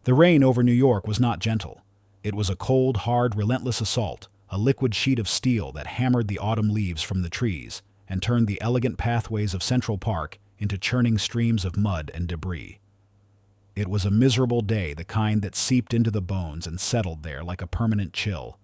The rain over New York was not gentle. It was a cold, hard, relentless assault, a liquid sheet of steel that hammered the autumn leaves from the trees and turned the elegant pathways of Central Park into churning streams of mud and debris. It was a miserable day, the kind that seeped into the bones and settled there like a permanent chill.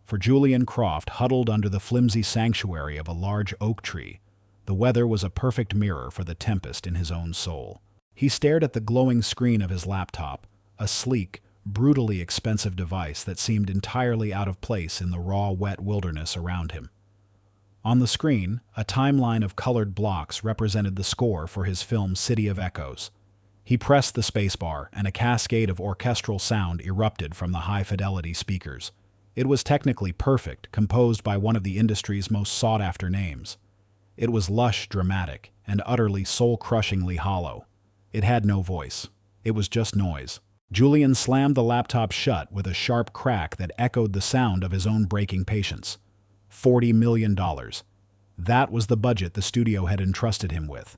For Julian Croft, huddled under the flimsy sanctuary of a large oak tree, the weather was a perfect mirror for the tempest in his own soul. He stared at the glowing screen of his laptop, a sleek, brutally expensive device that seemed entirely out of place in the raw, wet wilderness around him. On the screen, a timeline of colored blocks represented the score for his film City of Echoes. He pressed the spacebar, and a cascade of orchestral sound erupted from the high-fidelity speakers. It was technically perfect, composed by one of the industry's most sought-after names. It was lush, dramatic, and utterly soul-crushingly hollow. It had no voice. It was just noise. Julian slammed the laptop shut with a sharp crack that echoed the sound of his own breaking patience. $40 million. That was the budget the studio had entrusted him with.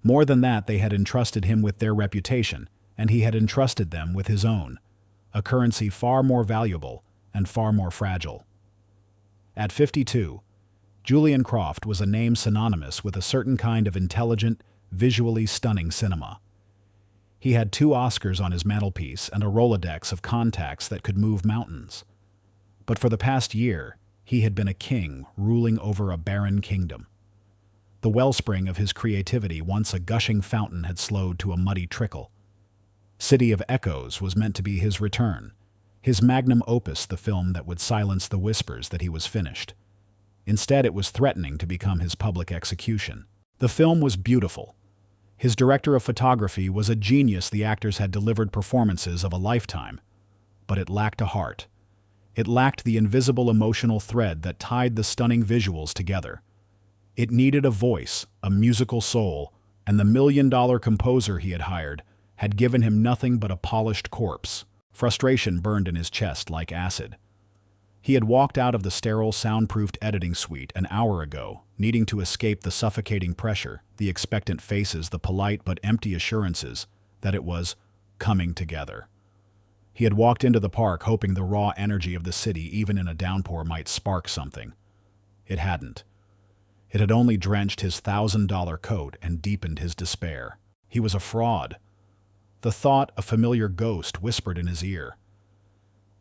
More than that, they had entrusted him with their reputation, and he had entrusted them with his own, a currency far more valuable and far more fragile. At 52, Julian Croft was a name synonymous with a certain kind of intelligent, visually stunning cinema. He had 2 Oscars on his mantelpiece and a Rolodex of contacts that could move mountains. But for the past year, he had been a king ruling over a barren kingdom. The wellspring of his creativity, once a gushing fountain, had slowed to a muddy trickle. City of Echoes was meant to be his return, his magnum opus, the film that would silence the whispers that he was finished. Instead, it was threatening to become his public execution. The film was beautiful. His director of photography was a genius. The actors had delivered performances of a lifetime. But it lacked a heart. It lacked the invisible emotional thread that tied the stunning visuals together. It needed a voice, a musical soul, and the $1 million composer he had hired had given him nothing but a polished corpse. Frustration burned in his chest like acid. He had walked out of the sterile, soundproofed editing suite an hour ago, needing to escape the suffocating pressure, the expectant faces, the polite but empty assurances that it was coming together. He had walked into the park hoping the raw energy of the city, even in a downpour, might spark something. It hadn't. It had only drenched his $1,000 coat and deepened his despair. He was a fraud. The thought, a familiar ghost, whispered in his ear.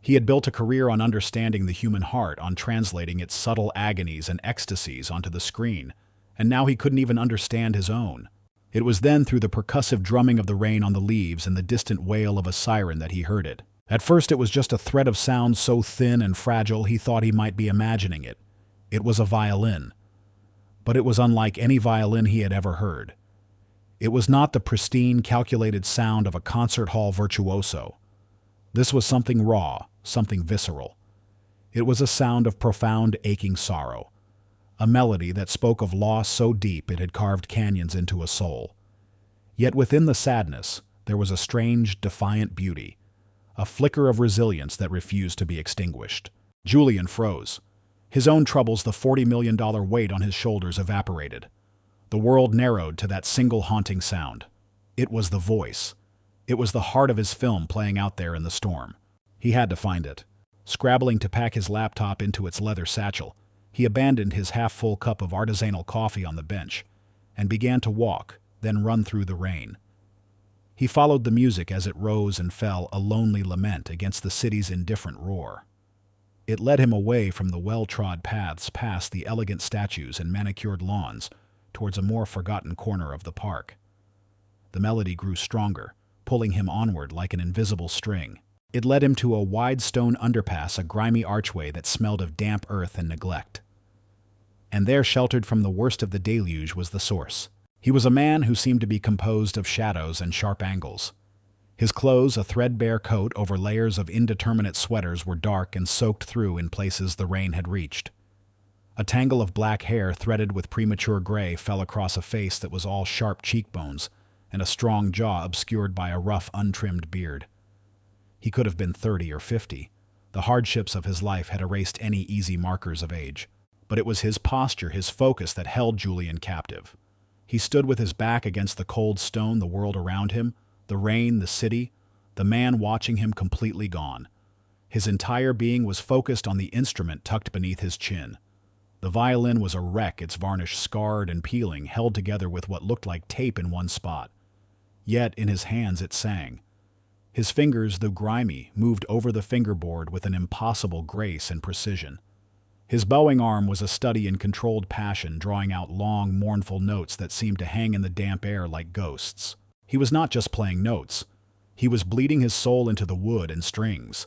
He had built a career on understanding the human heart, on translating its subtle agonies and ecstasies onto the screen, and now he couldn't even understand his own. It was then through the percussive drumming of the rain on the leaves and the distant wail of a siren that he heard it. At first it was just a thread of sound so thin and fragile he thought he might be imagining it. It was a violin. But it was unlike any violin he had ever heard. It was not the pristine, calculated sound of a concert hall virtuoso. This was something raw, something visceral. It was a sound of profound, aching sorrow, a melody that spoke of loss so deep it had carved canyons into a soul. Yet within the sadness, there was a strange, defiant beauty, a flicker of resilience that refused to be extinguished. Julian froze. His own troubles, the $40 million weight on his shoulders, evaporated. The world narrowed to that single haunting sound. It was the voice. It was the heart of his film playing out there in the storm. He had to find it. Scrabbling to pack his laptop into its leather satchel, he abandoned his half-full cup of artisanal coffee on the bench and began to walk, then run through the rain. He followed the music as it rose and fell, a lonely lament against the city's indifferent roar. It led him away from the well-trod paths, past the elegant statues and manicured lawns, towards a more forgotten corner of the park. The melody grew stronger, pulling him onward like an invisible string. It led him to a wide stone underpass, a grimy archway that smelled of damp earth and neglect. And there, sheltered from the worst of the deluge, was the source. He was a man who seemed to be composed of shadows and sharp angles. His clothes, a threadbare coat over layers of indeterminate sweaters, were dark and soaked through in places the rain had reached. A tangle of black hair threaded with premature gray fell across a face that was all sharp cheekbones and a strong jaw obscured by a rough, untrimmed beard. He could have been 30 or 50. The hardships of his life had erased any easy markers of age. But it was his posture, his focus, that held Julian captive. He stood with his back against the cold stone, the world around him, the rain, the city, the man watching him completely gone. His entire being was focused on the instrument tucked beneath his chin. The violin was a wreck, its varnish scarred and peeling, held together with what looked like tape in one spot. Yet in his hands it sang. His fingers, though grimy, moved over the fingerboard with an impossible grace and precision. His bowing arm was a study in controlled passion, drawing out long, mournful notes that seemed to hang in the damp air like ghosts. He was not just playing notes. He was bleeding his soul into the wood and strings.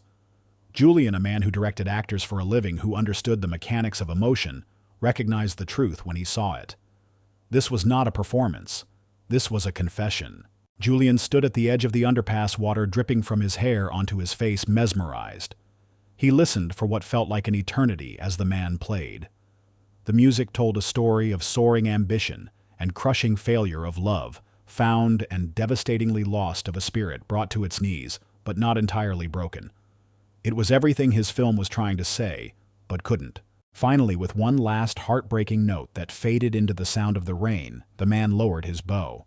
Julian, a man who directed actors for a living, who understood the mechanics of emotion, recognized the truth when he saw it. This was not a performance. This was a confession. Julian stood at the edge of the underpass, water dripping from his hair onto his face, mesmerized. He listened for what felt like an eternity as the man played. The music told a story of soaring ambition and crushing failure, of love, found and devastatingly lost, of a spirit brought to its knees, but not entirely broken. It was everything his film was trying to say, but couldn't. Finally, with one last heartbreaking note that faded into the sound of the rain, the man lowered his bow.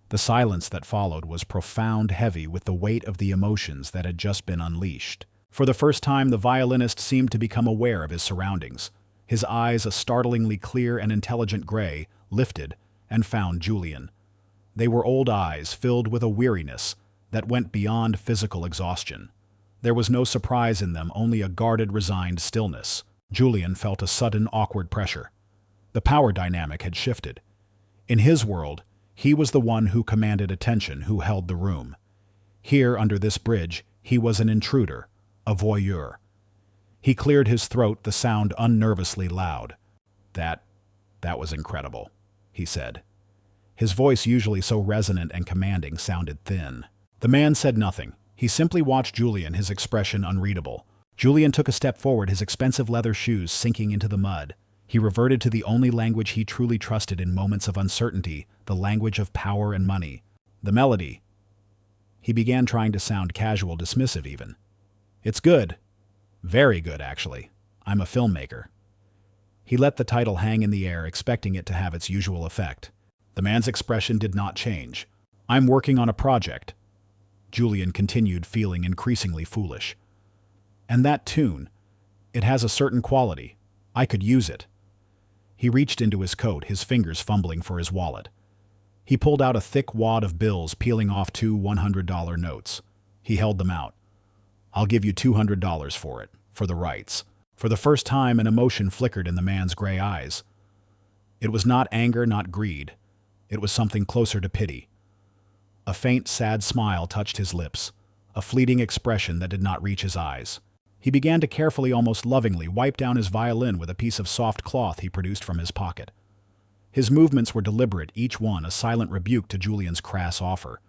The silence that followed was profound, heavy with the weight of the emotions that had just been unleashed. For the first time, the violinist seemed to become aware of his surroundings. His eyes, a startlingly clear and intelligent gray, lifted and found Julian. They were old eyes filled with a weariness that went beyond physical exhaustion. There was no surprise in them, only a guarded, resigned stillness. Julian felt a sudden, awkward pressure. The power dynamic had shifted. In his world, he was the one who commanded attention, who held the room. Here, under this bridge, he was an intruder, a voyeur. He cleared his throat, the sound unnervously loud. That was incredible," he said. His voice, usually so resonant and commanding, sounded thin. The man said nothing. He simply watched Julian, his expression unreadable. Julian took a step forward, his expensive leather shoes sinking into the mud. He reverted to the only language he truly trusted in moments of uncertainty, the language of power and money. The melody. He began trying to sound casual, dismissive even. "It's good. Very good, actually. I'm a filmmaker." He let the title hang in the air, expecting it to have its usual effect. The man's expression did not change. "I'm working on a project." Julian continued, feeling increasingly foolish. "And that tune, it has a certain quality. I could use it." He reached into his coat, his fingers fumbling for his wallet. He pulled out a thick wad of bills, peeling off 2 $100 notes. He held them out. "I'll give you $200 for it, for the rights." For the first time, an emotion flickered in the man's gray eyes. It was not anger, not greed. It was something closer to pity. A faint, sad smile touched his lips, a fleeting expression that did not reach his eyes. He began to carefully, almost lovingly, wipe down his violin with a piece of soft cloth he produced from his pocket. His movements were deliberate, each one a silent rebuke to Julian's crass offer.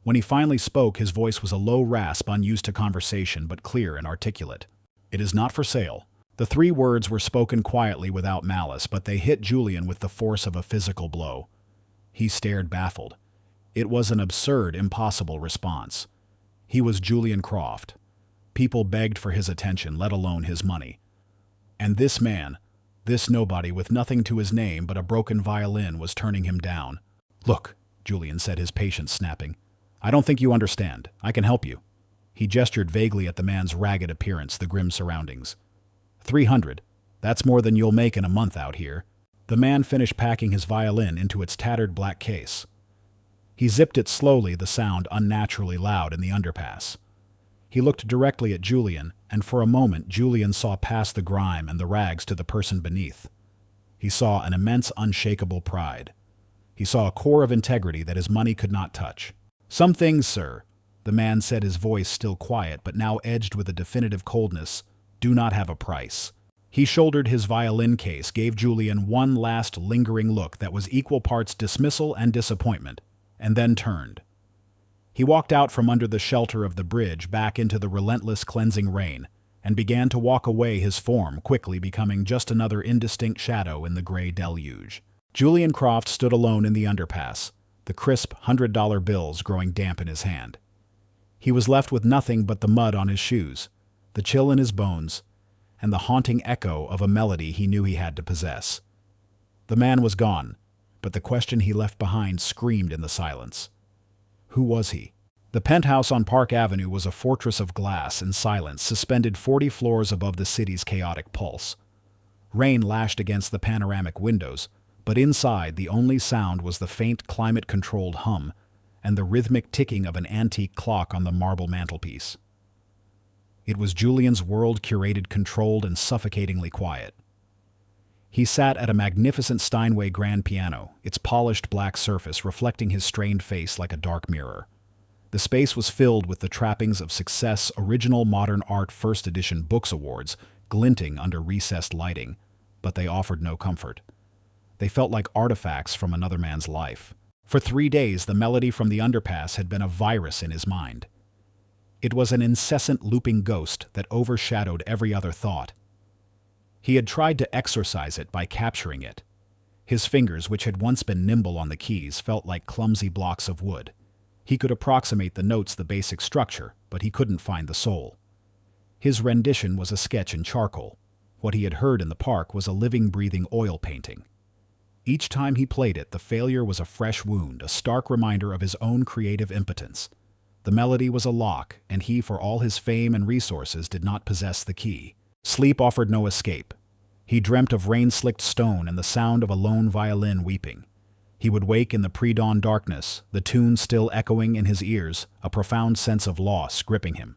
When he finally spoke, his voice was a low rasp, unused to conversation, but clear and articulate. "It is not for sale." The 3 words were spoken quietly, without malice, but they hit Julian with the force of a physical blow. He stared, baffled. It was an absurd, impossible response. He was Julian Croft. People begged for his attention, let alone his money. And this man, this nobody with nothing to his name but a broken violin, was turning him down. "Look," Julian said, his patience snapping. "I don't think you understand. I can help you." He gestured vaguely at the man's ragged appearance, the grim surroundings. 300. That's more than you'll make in a month out here." The man finished packing his violin into its tattered black case. He zipped it slowly, the sound unnaturally loud in the underpass. He looked directly at Julian, and for a moment Julian saw past the grime and the rags to the person beneath. He saw an immense, unshakable pride. He saw a core of integrity that his money could not touch. "Some things, sir," the man said, his voice still quiet but now edged with a definitive coldness, "do not have a price." He shouldered his violin case, gave Julian one last lingering look that was equal parts dismissal and disappointment, and then turned. He walked out from under the shelter of the bridge, back into the relentless, cleansing rain, and began to walk away, his form quickly becoming just another indistinct shadow in the gray deluge. Julian Croft stood alone in the underpass, the crisp $100 bills growing damp in his hand. He was left with nothing but the mud on his shoes, the chill in his bones, and the haunting echo of a melody he knew he had to possess. The man was gone, but the question he left behind screamed in the silence. Who was he? The penthouse on Park Avenue was a fortress of glass and silence suspended 40 floors above the city's chaotic pulse. Rain lashed against the panoramic windows, but inside the only sound was the faint climate-controlled hum and the rhythmic ticking of an antique clock on the marble mantelpiece. It was Julian's world, curated, controlled, and suffocatingly quiet. He sat at a magnificent Steinway grand piano, its polished black surface reflecting his strained face like a dark mirror. The space was filled with the trappings of success, original modern art first edition books awards, glinting under recessed lighting, but they offered no comfort. They felt like artifacts from another man's life. For 3 days, the melody from the underpass had been a virus in his mind. It was an incessant looping ghost that overshadowed every other thought. He had tried to exorcise it by capturing it. His fingers, which had once been nimble on the keys, felt like clumsy blocks of wood. He could approximate the notes, the basic structure, but he couldn't find the soul. His rendition was a sketch in charcoal. What he had heard in the park was a living, breathing oil painting. Each time he played it, the failure was a fresh wound, a stark reminder of his own creative impotence. The melody was a lock, and he, for all his fame and resources, did not possess the key. Sleep offered no escape. He dreamt of rain-slicked stone and the sound of a lone violin weeping. He would wake in the pre-dawn darkness, the tune still echoing in his ears, a profound sense of loss gripping him.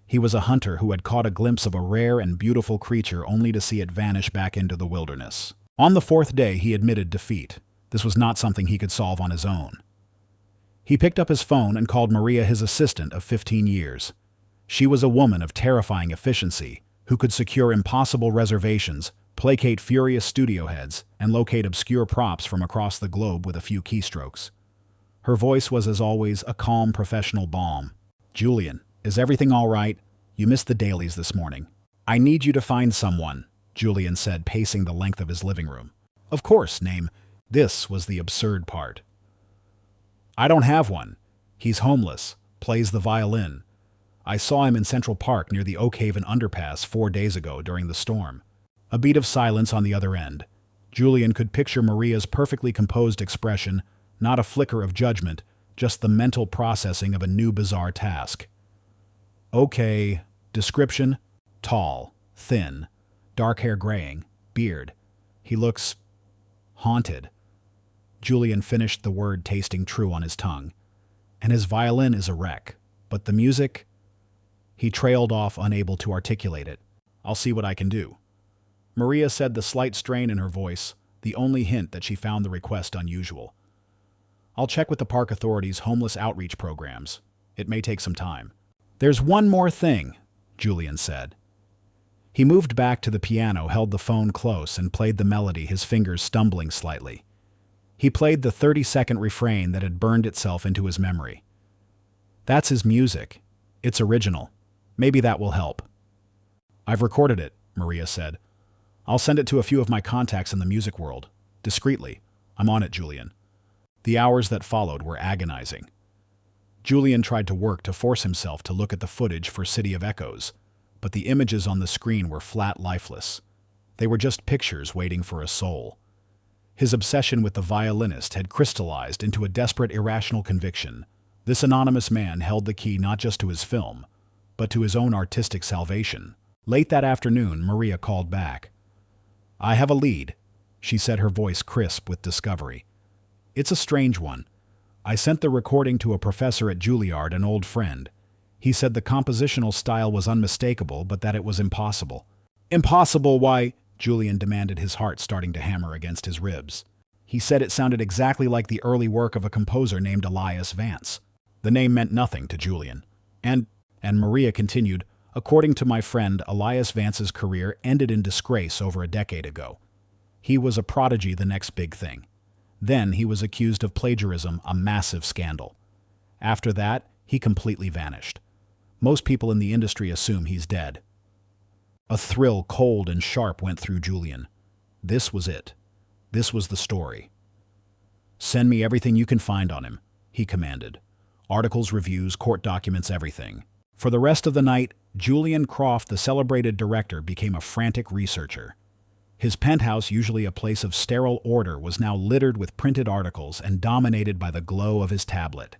He was a hunter who had caught a glimpse of a rare and beautiful creature only to see it vanish back into the wilderness. On the 4th day, he admitted defeat. This was not something he could solve on his own. He picked up his phone and called Maria, his assistant of 15 years. She was a woman of terrifying efficiency, who could secure impossible reservations, placate furious studio heads, and locate obscure props from across the globe with a few keystrokes. Her voice was, as always, a calm, professional balm. "Julian, is everything all right? You missed the dailies this morning. I need you to find someone," Julian said, pacing the length of his living room. "Of course, name." This was the absurd part. "I don't have one. He's homeless, plays the violin. I saw him in Central Park near the Oakhaven underpass 4 days ago during the storm." A beat of silence on the other end. Julian could picture Maria's perfectly composed expression, not a flicker of judgment, just the mental processing of a new bizarre task. "Okay, description: tall, thin, dark hair graying, beard. He looks haunted." Julian finished the word, tasting true on his tongue. "And his violin is a wreck. But the music?" He trailed off, unable to articulate it. "I'll see what I can do." Maria said, the slight strain in her voice, the only hint that she found the request unusual. "I'll check with the park authorities' homeless outreach programs. It may take some time." "There's one more thing," Julian said. He moved back to the piano, held the phone close, and played the melody, his fingers stumbling slightly. He played the 30-second refrain that had burned itself into his memory. "That's his music. It's original. Maybe that will help." "I've recorded it," Maria said. "I'll send it to a few of my contacts in the music world. Discreetly. I'm on it, Julian." The hours that followed were agonizing. Julian tried to work to force himself to look at the footage for City of Echoes, but the images on the screen were flat, lifeless. They were just pictures waiting for a soul. His obsession with the violinist had crystallized into a desperate, irrational conviction. This anonymous man held the key not just to his film, but to his own artistic salvation. Late that afternoon, Maria called back. "I have a lead," she said, her voice crisp with discovery. "It's a strange one. I sent the recording to a professor at Juilliard, an old friend. He said the compositional style was unmistakable, but that it was impossible." "Impossible? Why?" Julian demanded, his heart starting to hammer against his ribs. "He said it sounded exactly like the early work of a composer named Elias Vance." The name meant nothing to Julian. And Maria continued, "According to my friend, Elias Vance's career ended in disgrace over a decade ago. He was a prodigy, the next big thing. Then he was accused of plagiarism, a massive scandal. After that, he completely vanished. Most people in the industry assume he's dead." A thrill, cold and sharp, went through Julian. This was it. This was the story. "Send me everything you can find on him," he commanded. "Articles, reviews, court documents, everything." For the rest of the night, Julian Croft, the celebrated director, became a frantic researcher. His penthouse, usually a place of sterile order, was now littered with printed articles and dominated by the glow of his tablet.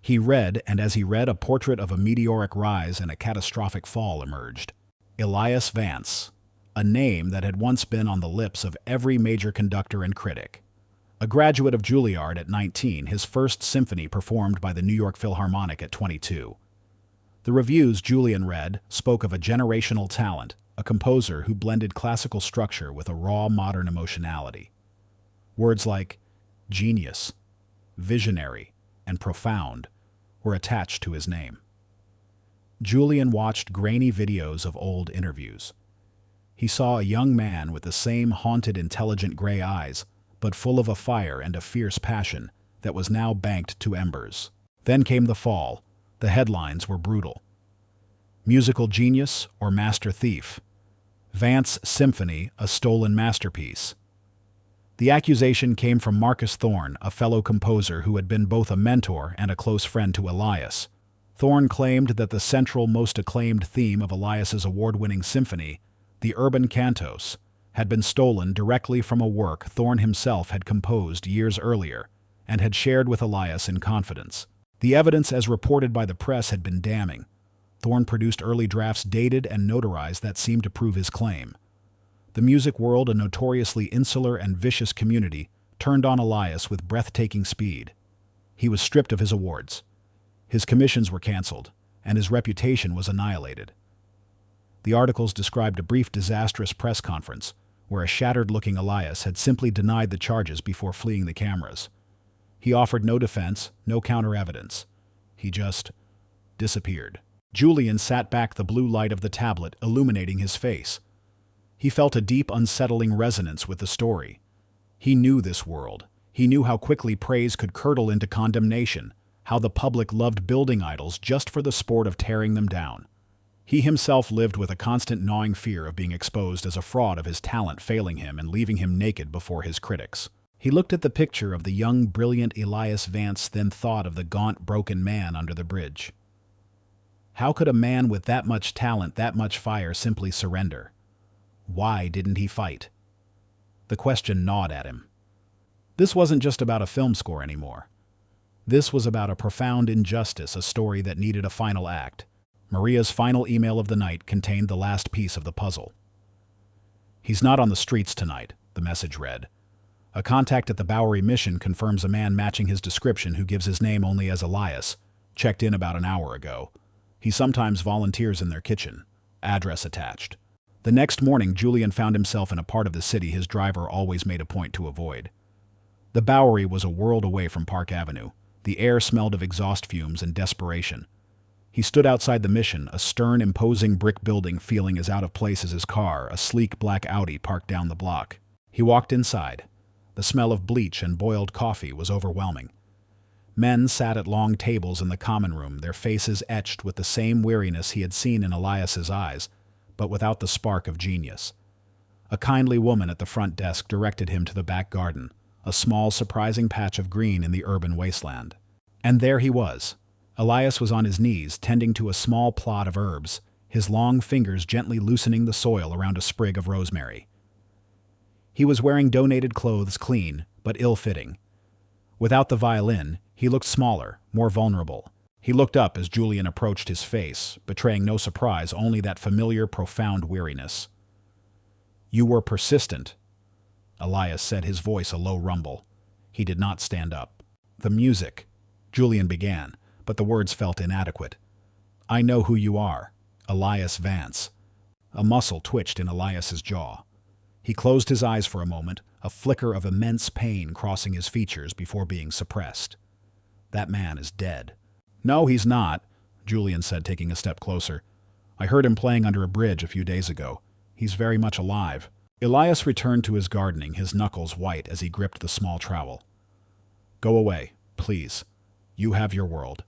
He read, and as he read, a portrait of a meteoric rise and a catastrophic fall emerged. Elias Vance, a name that had once been on the lips of every major conductor and critic. A graduate of Juilliard at 19, his first symphony performed by the New York Philharmonic at 22. The reviews Julian read spoke of a generational talent, a composer who blended classical structure with a raw modern emotionality. Words like genius, visionary, and profound were attached to his name. Julian watched grainy videos of old interviews. He saw a young man with the same haunted, intelligent gray eyes, but full of a fire and a fierce passion that was now banked to embers. Then came the fall. The headlines were brutal. Musical genius or master thief? Vance Symphony, a stolen masterpiece. The accusation came from Marcus Thorne, a fellow composer who had been both a mentor and a close friend to Elias. Thorne claimed that the central, most acclaimed theme of Elias's award-winning symphony, the Urban Cantos, had been stolen directly from a work Thorne himself had composed years earlier and had shared with Elias in confidence. The evidence as reported by the press had been damning. Thorne produced early drafts dated and notarized that seemed to prove his claim. The music world, a notoriously insular and vicious community, turned on Elias with breathtaking speed. He was stripped of his awards. His commissions were canceled, and his reputation was annihilated. The articles described a brief, disastrous press conference where a shattered-looking Elias had simply denied the charges before fleeing the cameras. He offered no defense, no counter-evidence. He just disappeared. Julian sat back, the blue light of the tablet illuminating his face. He felt a deep, unsettling resonance with the story. He knew this world. He knew how quickly praise could curdle into condemnation, how the public loved building idols just for the sport of tearing them down. He himself lived with a constant gnawing fear of being exposed as a fraud, of his talent failing him and leaving him naked before his critics. He looked at the picture of the young, brilliant Elias Vance, then thought of the gaunt, broken man under the bridge. How could a man with that much talent, that much fire, simply surrender? Why didn't he fight? The question gnawed at him. This wasn't just about a film score anymore. This was about a profound injustice, a story that needed a final act. Maria's final email of the night contained the last piece of the puzzle. "He's not on the streets tonight," the message read. "A contact at the Bowery Mission confirms a man matching his description, who gives his name only as Elias, checked in about an hour ago. He sometimes volunteers in their kitchen. Address attached." The next morning, Julian found himself in a part of the city his driver always made a point to avoid. The Bowery was a world away from Park Avenue. The air smelled of exhaust fumes and desperation. He stood outside the Mission, a stern, imposing brick building feeling as out of place as his car, a sleek black Audi parked down the block. He walked inside. The smell of bleach and boiled coffee was overwhelming. Men sat at long tables in the common room, their faces etched with the same weariness he had seen in Elias's eyes, but without the spark of genius. A kindly woman at the front desk directed him to the back garden, a small, surprising patch of green in the urban wasteland. And there he was. Elias was on his knees, tending to a small plot of herbs, his long fingers gently loosening the soil around a sprig of rosemary. He was wearing donated clothes, clean but ill-fitting. Without the violin, he looked smaller, more vulnerable. He looked up as Julian approached his face, betraying no surprise, only that familiar, profound weariness. "You were persistent," Elias said, his voice a low rumble. He did not stand up. "The music," Julian began, but the words felt inadequate. "I know who you are, Elias Vance." A muscle twitched in Elias's jaw. He closed his eyes for a moment, a flicker of immense pain crossing his features before being suppressed. "That man is dead." "No, he's not," Julian said, taking a step closer. "I heard him playing under a bridge a few days ago. He's very much alive." Elias returned to his gardening, his knuckles white as he gripped the small trowel. "Go away, please. You have your world.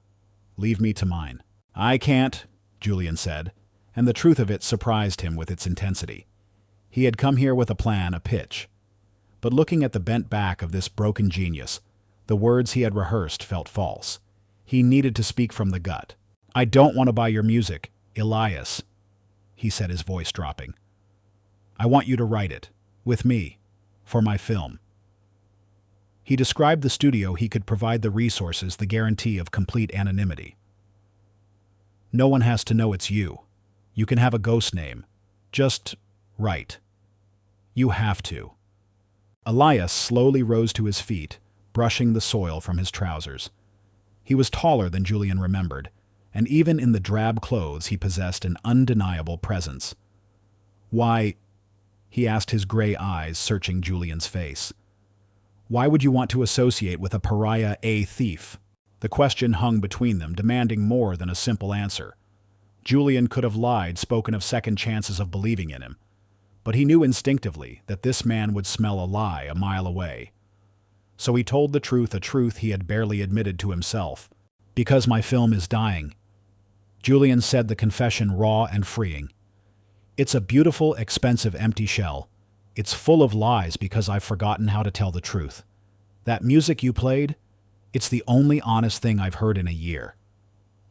Leave me to mine." "I can't," Julian said, and the truth of it surprised him with its intensity. He had come here with a plan, a pitch. But looking at the bent back of this broken genius, the words he had rehearsed felt false. He needed to speak from the gut. "I don't want to buy your music, Elias," he said, his voice dropping. "I want you to write it, with me, for my film." He described the studio he could provide the resources, the guarantee of complete anonymity. No one has to know it's you. You can have a ghost name. Just write. You have to. Elias slowly rose to his feet, brushing the soil from his trousers. He was taller than Julian remembered, and even in the drab clothes he possessed an undeniable presence. Why? He asked, his gray eyes searching Julian's face. Why would you want to associate with a pariah, a thief? The question hung between them, demanding more than a simple answer. Julian could have lied, spoken of second chances of believing in him, but he knew instinctively that this man would smell a lie a mile away. So he told the truth, a truth he had barely admitted to himself. Because my film is dying. Julian said, the confession raw and freeing. It's a beautiful, expensive, empty shell. It's full of lies because I've forgotten how to tell the truth. That music you played, it's the only honest thing I've heard in a year.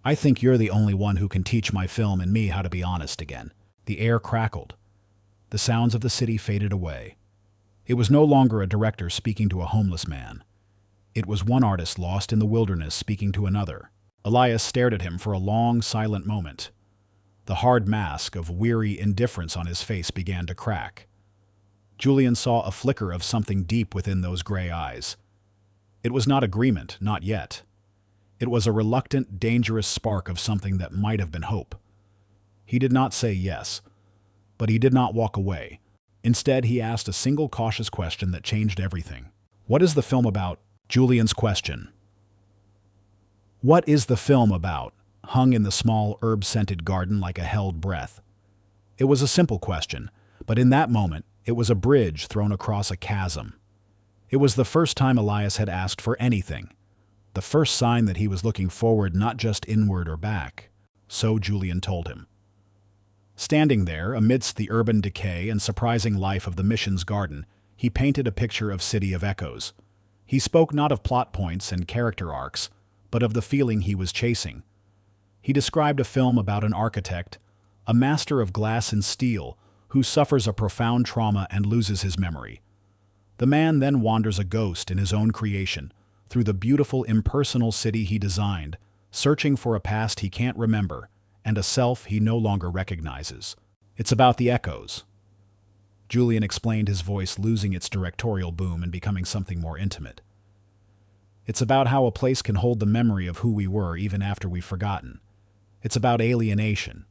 I think you're the only one who can teach my film and me how to be honest again. The air crackled. The sounds of the city faded away. It was no longer a director speaking to a homeless man. It was one artist lost in the wilderness speaking to another. Elias stared at him for a long, silent moment. The hard mask of weary indifference on his face began to crack. Julian saw a flicker of something deep within those gray eyes. It was not agreement, not yet. It was a reluctant, dangerous spark of something that might have been hope. He did not say yes, but he did not walk away. Instead, he asked a single cautious question that changed everything. What is the film about? Julian's question. What is the film about? Hung in the small herb-scented garden like a held breath. It was a simple question, but in that moment, it was a bridge thrown across a chasm. It was the first time Elias had asked for anything. The first sign that he was looking forward, not just inward or back. So Julian told him. Standing there, amidst the urban decay and surprising life of the mission's garden, he painted a picture of City of Echoes. He spoke not of plot points and character arcs, but of the feeling he was chasing. He described a film about an architect, a master of glass and steel, who suffers a profound trauma and loses his memory. The man then wanders a ghost in his own creation, through the beautiful impersonal city he designed, searching for a past he can't remember, and a self he no longer recognizes. It's about the echoes. Julian explained, his voice losing its directorial boom and becoming something more intimate. It's about how a place can hold the memory of who we were even after we've forgotten. It's about alienation,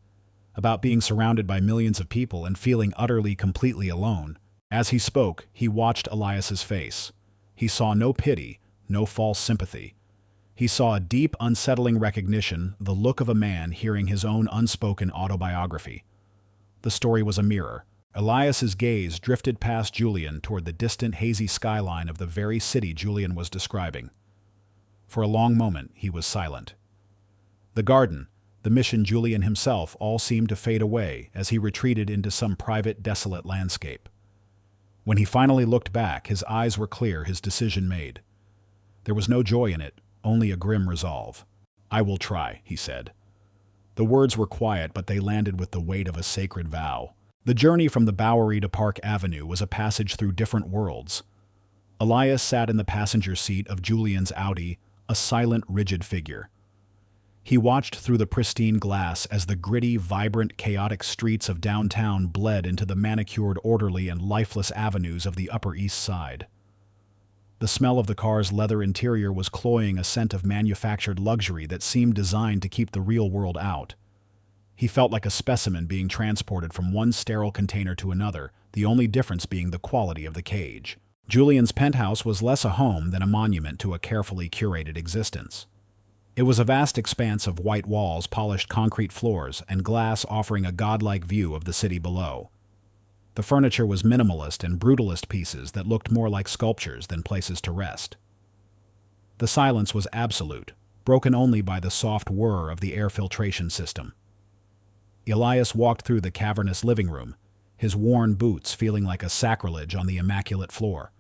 about being surrounded by millions of people and feeling utterly, completely alone. As he spoke, he watched Elias's face. He saw no pity, no false sympathy. He saw a deep, unsettling recognition, the look of a man hearing his own unspoken autobiography. The story was a mirror. Elias's gaze drifted past Julian toward the distant, hazy skyline of the very city Julian was describing. For a long moment, he was silent. The garden, the mission, Julian himself, all seemed to fade away as he retreated into some private, desolate landscape. When he finally looked back, his eyes were clear, his decision made. There was no joy in it, only a grim resolve. I will try, he said. The words were quiet, but they landed with the weight of a sacred vow. The journey from the Bowery to Park Avenue was a passage through different worlds. Elias sat in the passenger seat of Julian's Audi, a silent, rigid figure. He watched through the pristine glass as the gritty, vibrant, chaotic streets of downtown bled into the manicured, orderly, and lifeless avenues of the Upper East Side. The smell of the car's leather interior was cloying, a scent of manufactured luxury that seemed designed to keep the real world out. He felt like a specimen being transported from one sterile container to another, the only difference being the quality of the cage. Julian's penthouse was less a home than a monument to a carefully curated existence. It was a vast expanse of white walls, polished concrete floors, and glass offering a godlike view of the city below. The furniture was minimalist and brutalist pieces that looked more like sculptures than places to rest. The silence was absolute, broken only by the soft whir of the air filtration system. Elias walked through the cavernous living room, his worn boots feeling like a sacrilege on the immaculate floor.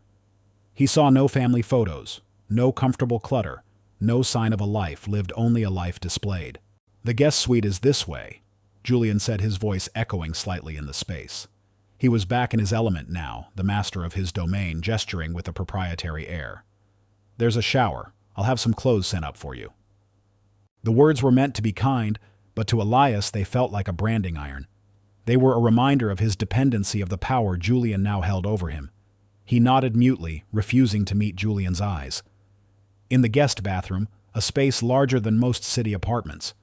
He saw no family photos, no comfortable clutter, no sign of a life lived, only a life displayed. The guest suite is this way, Julian said, his voice echoing slightly in the space. He was back in his element now, the master of his domain, gesturing with a proprietary air. There's a shower. I'll have some clothes sent up for you." The words were meant to be kind, but to Elias they felt like a branding iron. They were a reminder of his dependency of the power Julian now held over him. He nodded mutely, refusing to meet Julian's eyes. In the guest bathroom, a space larger than most city apartments,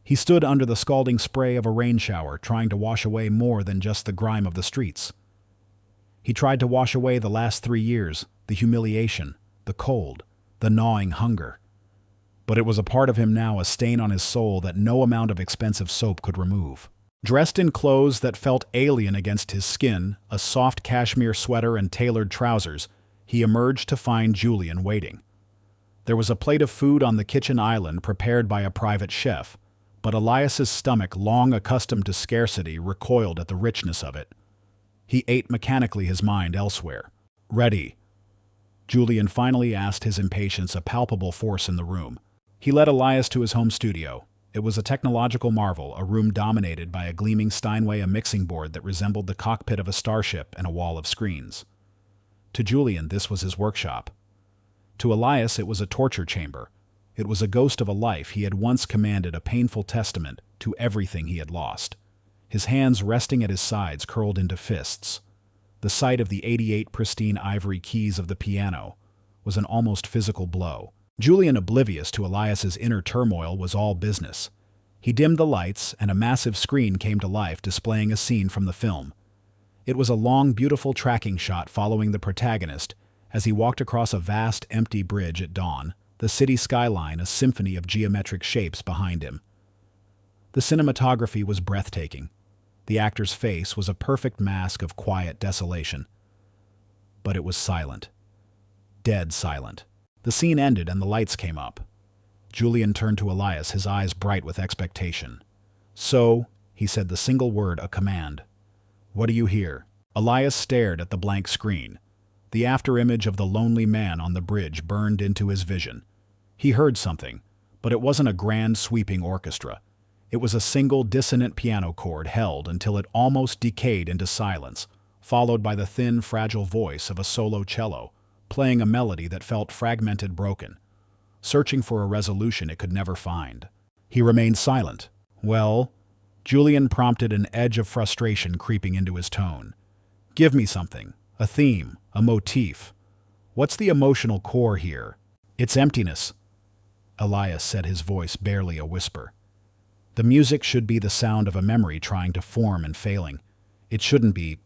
he stood under the scalding spray of a rain shower, trying to wash away more than just the grime of the streets. He tried to wash away the last 3 years, the humiliation, the cold, the gnawing hunger. But it was a part of him now, a stain on his soul that no amount of expensive soap could remove. Dressed in clothes that felt alien against his skin, a soft cashmere sweater and tailored trousers, he emerged to find Julian waiting. There was a plate of food on the kitchen island prepared by a private chef, but Elias's stomach, long accustomed to scarcity, recoiled at the richness of it. He ate mechanically, his mind elsewhere. "Ready?" Julian finally asked, his impatience a palpable force in the room. He led Elias to his home studio. It was a technological marvel, a room dominated by a gleaming Steinway, a mixing board that resembled the cockpit of a starship, and a wall of screens. To Julian, this was his workshop. To Elias, it was a torture chamber. It was a ghost of a life he had once commanded, a painful testament to everything he had lost. His hands resting at his sides curled into fists. The sight of the 88 pristine ivory keys of the piano was an almost physical blow. Julian, oblivious to Elias's inner turmoil, was all business. He dimmed the lights, and a massive screen came to life, displaying a scene from the film. It was a long, beautiful tracking shot following the protagonist as he walked across a vast, empty bridge at dawn, the city skyline a symphony of geometric shapes behind him. The cinematography was breathtaking. The actor's face was a perfect mask of quiet desolation. But it was silent. Dead silent. The scene ended and the lights came up. Julian turned to Elias, his eyes bright with expectation. "So," he said, the single word, a command. "What do you hear?" Elias stared at the blank screen. The afterimage of the lonely man on the bridge burned into his vision. He heard something, but it wasn't a grand, sweeping orchestra. It was a single dissonant piano chord held until it almost decayed into silence, followed by the thin, fragile voice of a solo cello, playing a melody that felt fragmented, broken, searching for a resolution it could never find. He remained silent. "Well," Julian prompted, an edge of frustration creeping into his tone. "Give me something, a theme, a motif. What's the emotional core here?" "It's emptiness," Elias said, his voice barely a whisper. "The music should be the sound of a memory trying to form and failing. It shouldn't be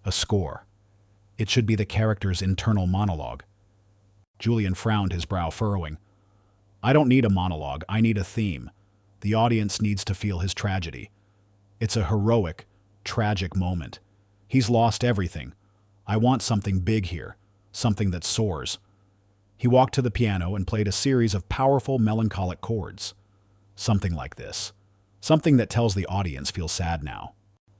a score. It should be the character's internal monologue." Julian frowned, his brow furrowing. "I don't need a monologue, I need a theme. The audience needs to feel his tragedy. It's a heroic, tragic moment. He's lost everything. I want something big here, something that soars." He walked to the piano and played a series of powerful, melancholic chords. Something like this. Something that tells the audience, "Feel sad now."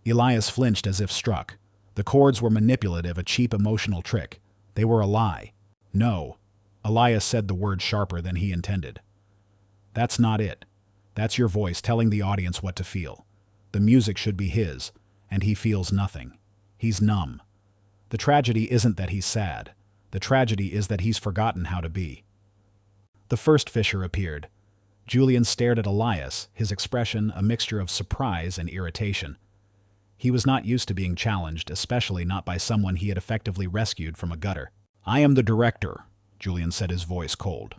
Elias flinched as if struck. The chords were manipulative, a cheap emotional trick. They were a lie. "No," Elias said, the word sharper than he intended. "That's not it. That's your voice telling the audience what to feel. The music should be his, and he feels nothing. He's numb. The tragedy isn't that he's sad. The tragedy is that he's forgotten how to be." The first fissure appeared. Julian stared at Elias, his expression a mixture of surprise and irritation. He was not used to being challenged, especially not by someone he had effectively rescued from a gutter. "I am the director," Julian said, his voice cold.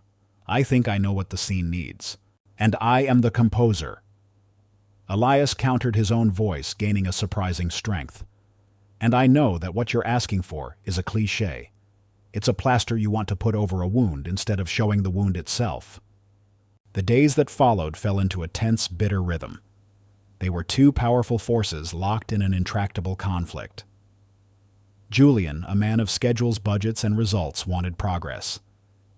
"I think I know what the scene needs. And I am the composer." Elias countered his own voice, gaining a surprising strength. "And I know that what you're asking for is a cliché. It's a plaster you want to put over a wound instead of showing the wound itself." The days that followed fell into a tense, bitter rhythm. They were two powerful forces locked in an intractable conflict. Julian, a man of schedules, budgets, and results, wanted progress.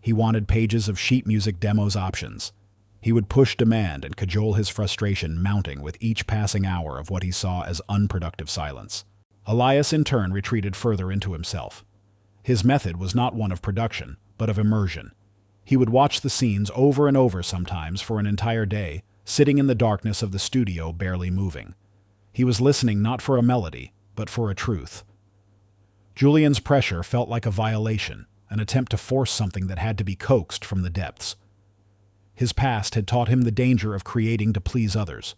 He wanted pages of sheet music demos options. He would push demand and cajole his frustration, mounting with each passing hour of what he saw as unproductive silence. Elias, in turn, retreated further into himself. His method was not one of production, but of immersion. He would watch the scenes over and over, sometimes for an entire day, sitting in the darkness of the studio, barely moving. He was listening not for a melody, but for a truth. Julian's pressure felt like a violation, an attempt to force something that had to be coaxed from the depths. His past had taught him the danger of creating to please others.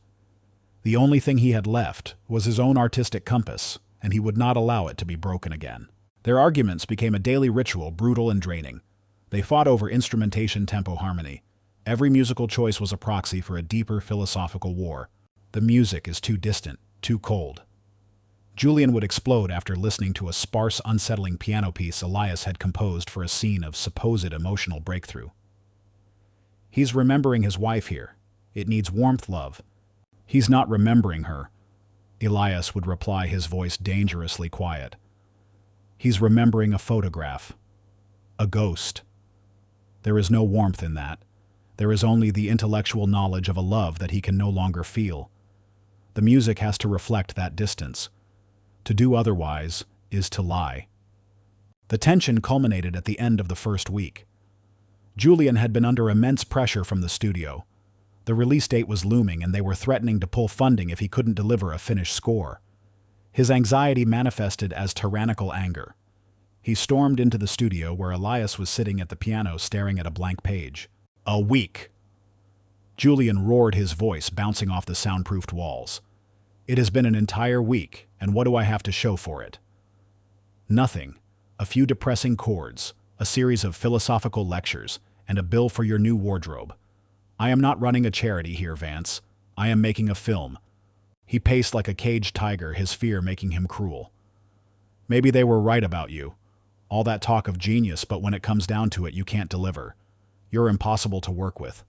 The only thing he had left was his own artistic compass, and he would not allow it to be broken again. Their arguments became a daily ritual, brutal and draining. They fought over instrumentation, tempo, harmony. Every musical choice was a proxy for a deeper philosophical war. The music is too distant, too cold. Julian would explode after listening to a sparse, unsettling piano piece Elias had composed for a scene of supposed emotional breakthrough. He's remembering his wife here. It needs warmth, love. He's not remembering her, Elias would reply, his voice dangerously quiet. He's remembering a photograph. A ghost. There is no warmth in that. There is only the intellectual knowledge of a love that he can no longer feel. The music has to reflect that distance. To do otherwise is to lie. The tension culminated at the end of the first week. Julian had been under immense pressure from the studio. The release date was looming, and they were threatening to pull funding if he couldn't deliver a finished score. His anxiety manifested as tyrannical anger. He stormed into the studio where Elias was sitting at the piano staring at a blank page. A week! Julian roared, his voice bouncing off the soundproofed walls. It has been an entire week, and what do I have to show for it? Nothing. A few depressing chords, a series of philosophical lectures, and a bill for your new wardrobe. I am not running a charity here, Vance. I am making a film. He paced like a caged tiger, his fear making him cruel. Maybe they were right about you. All that talk of genius, but when it comes down to it, you can't deliver. You're impossible to work with.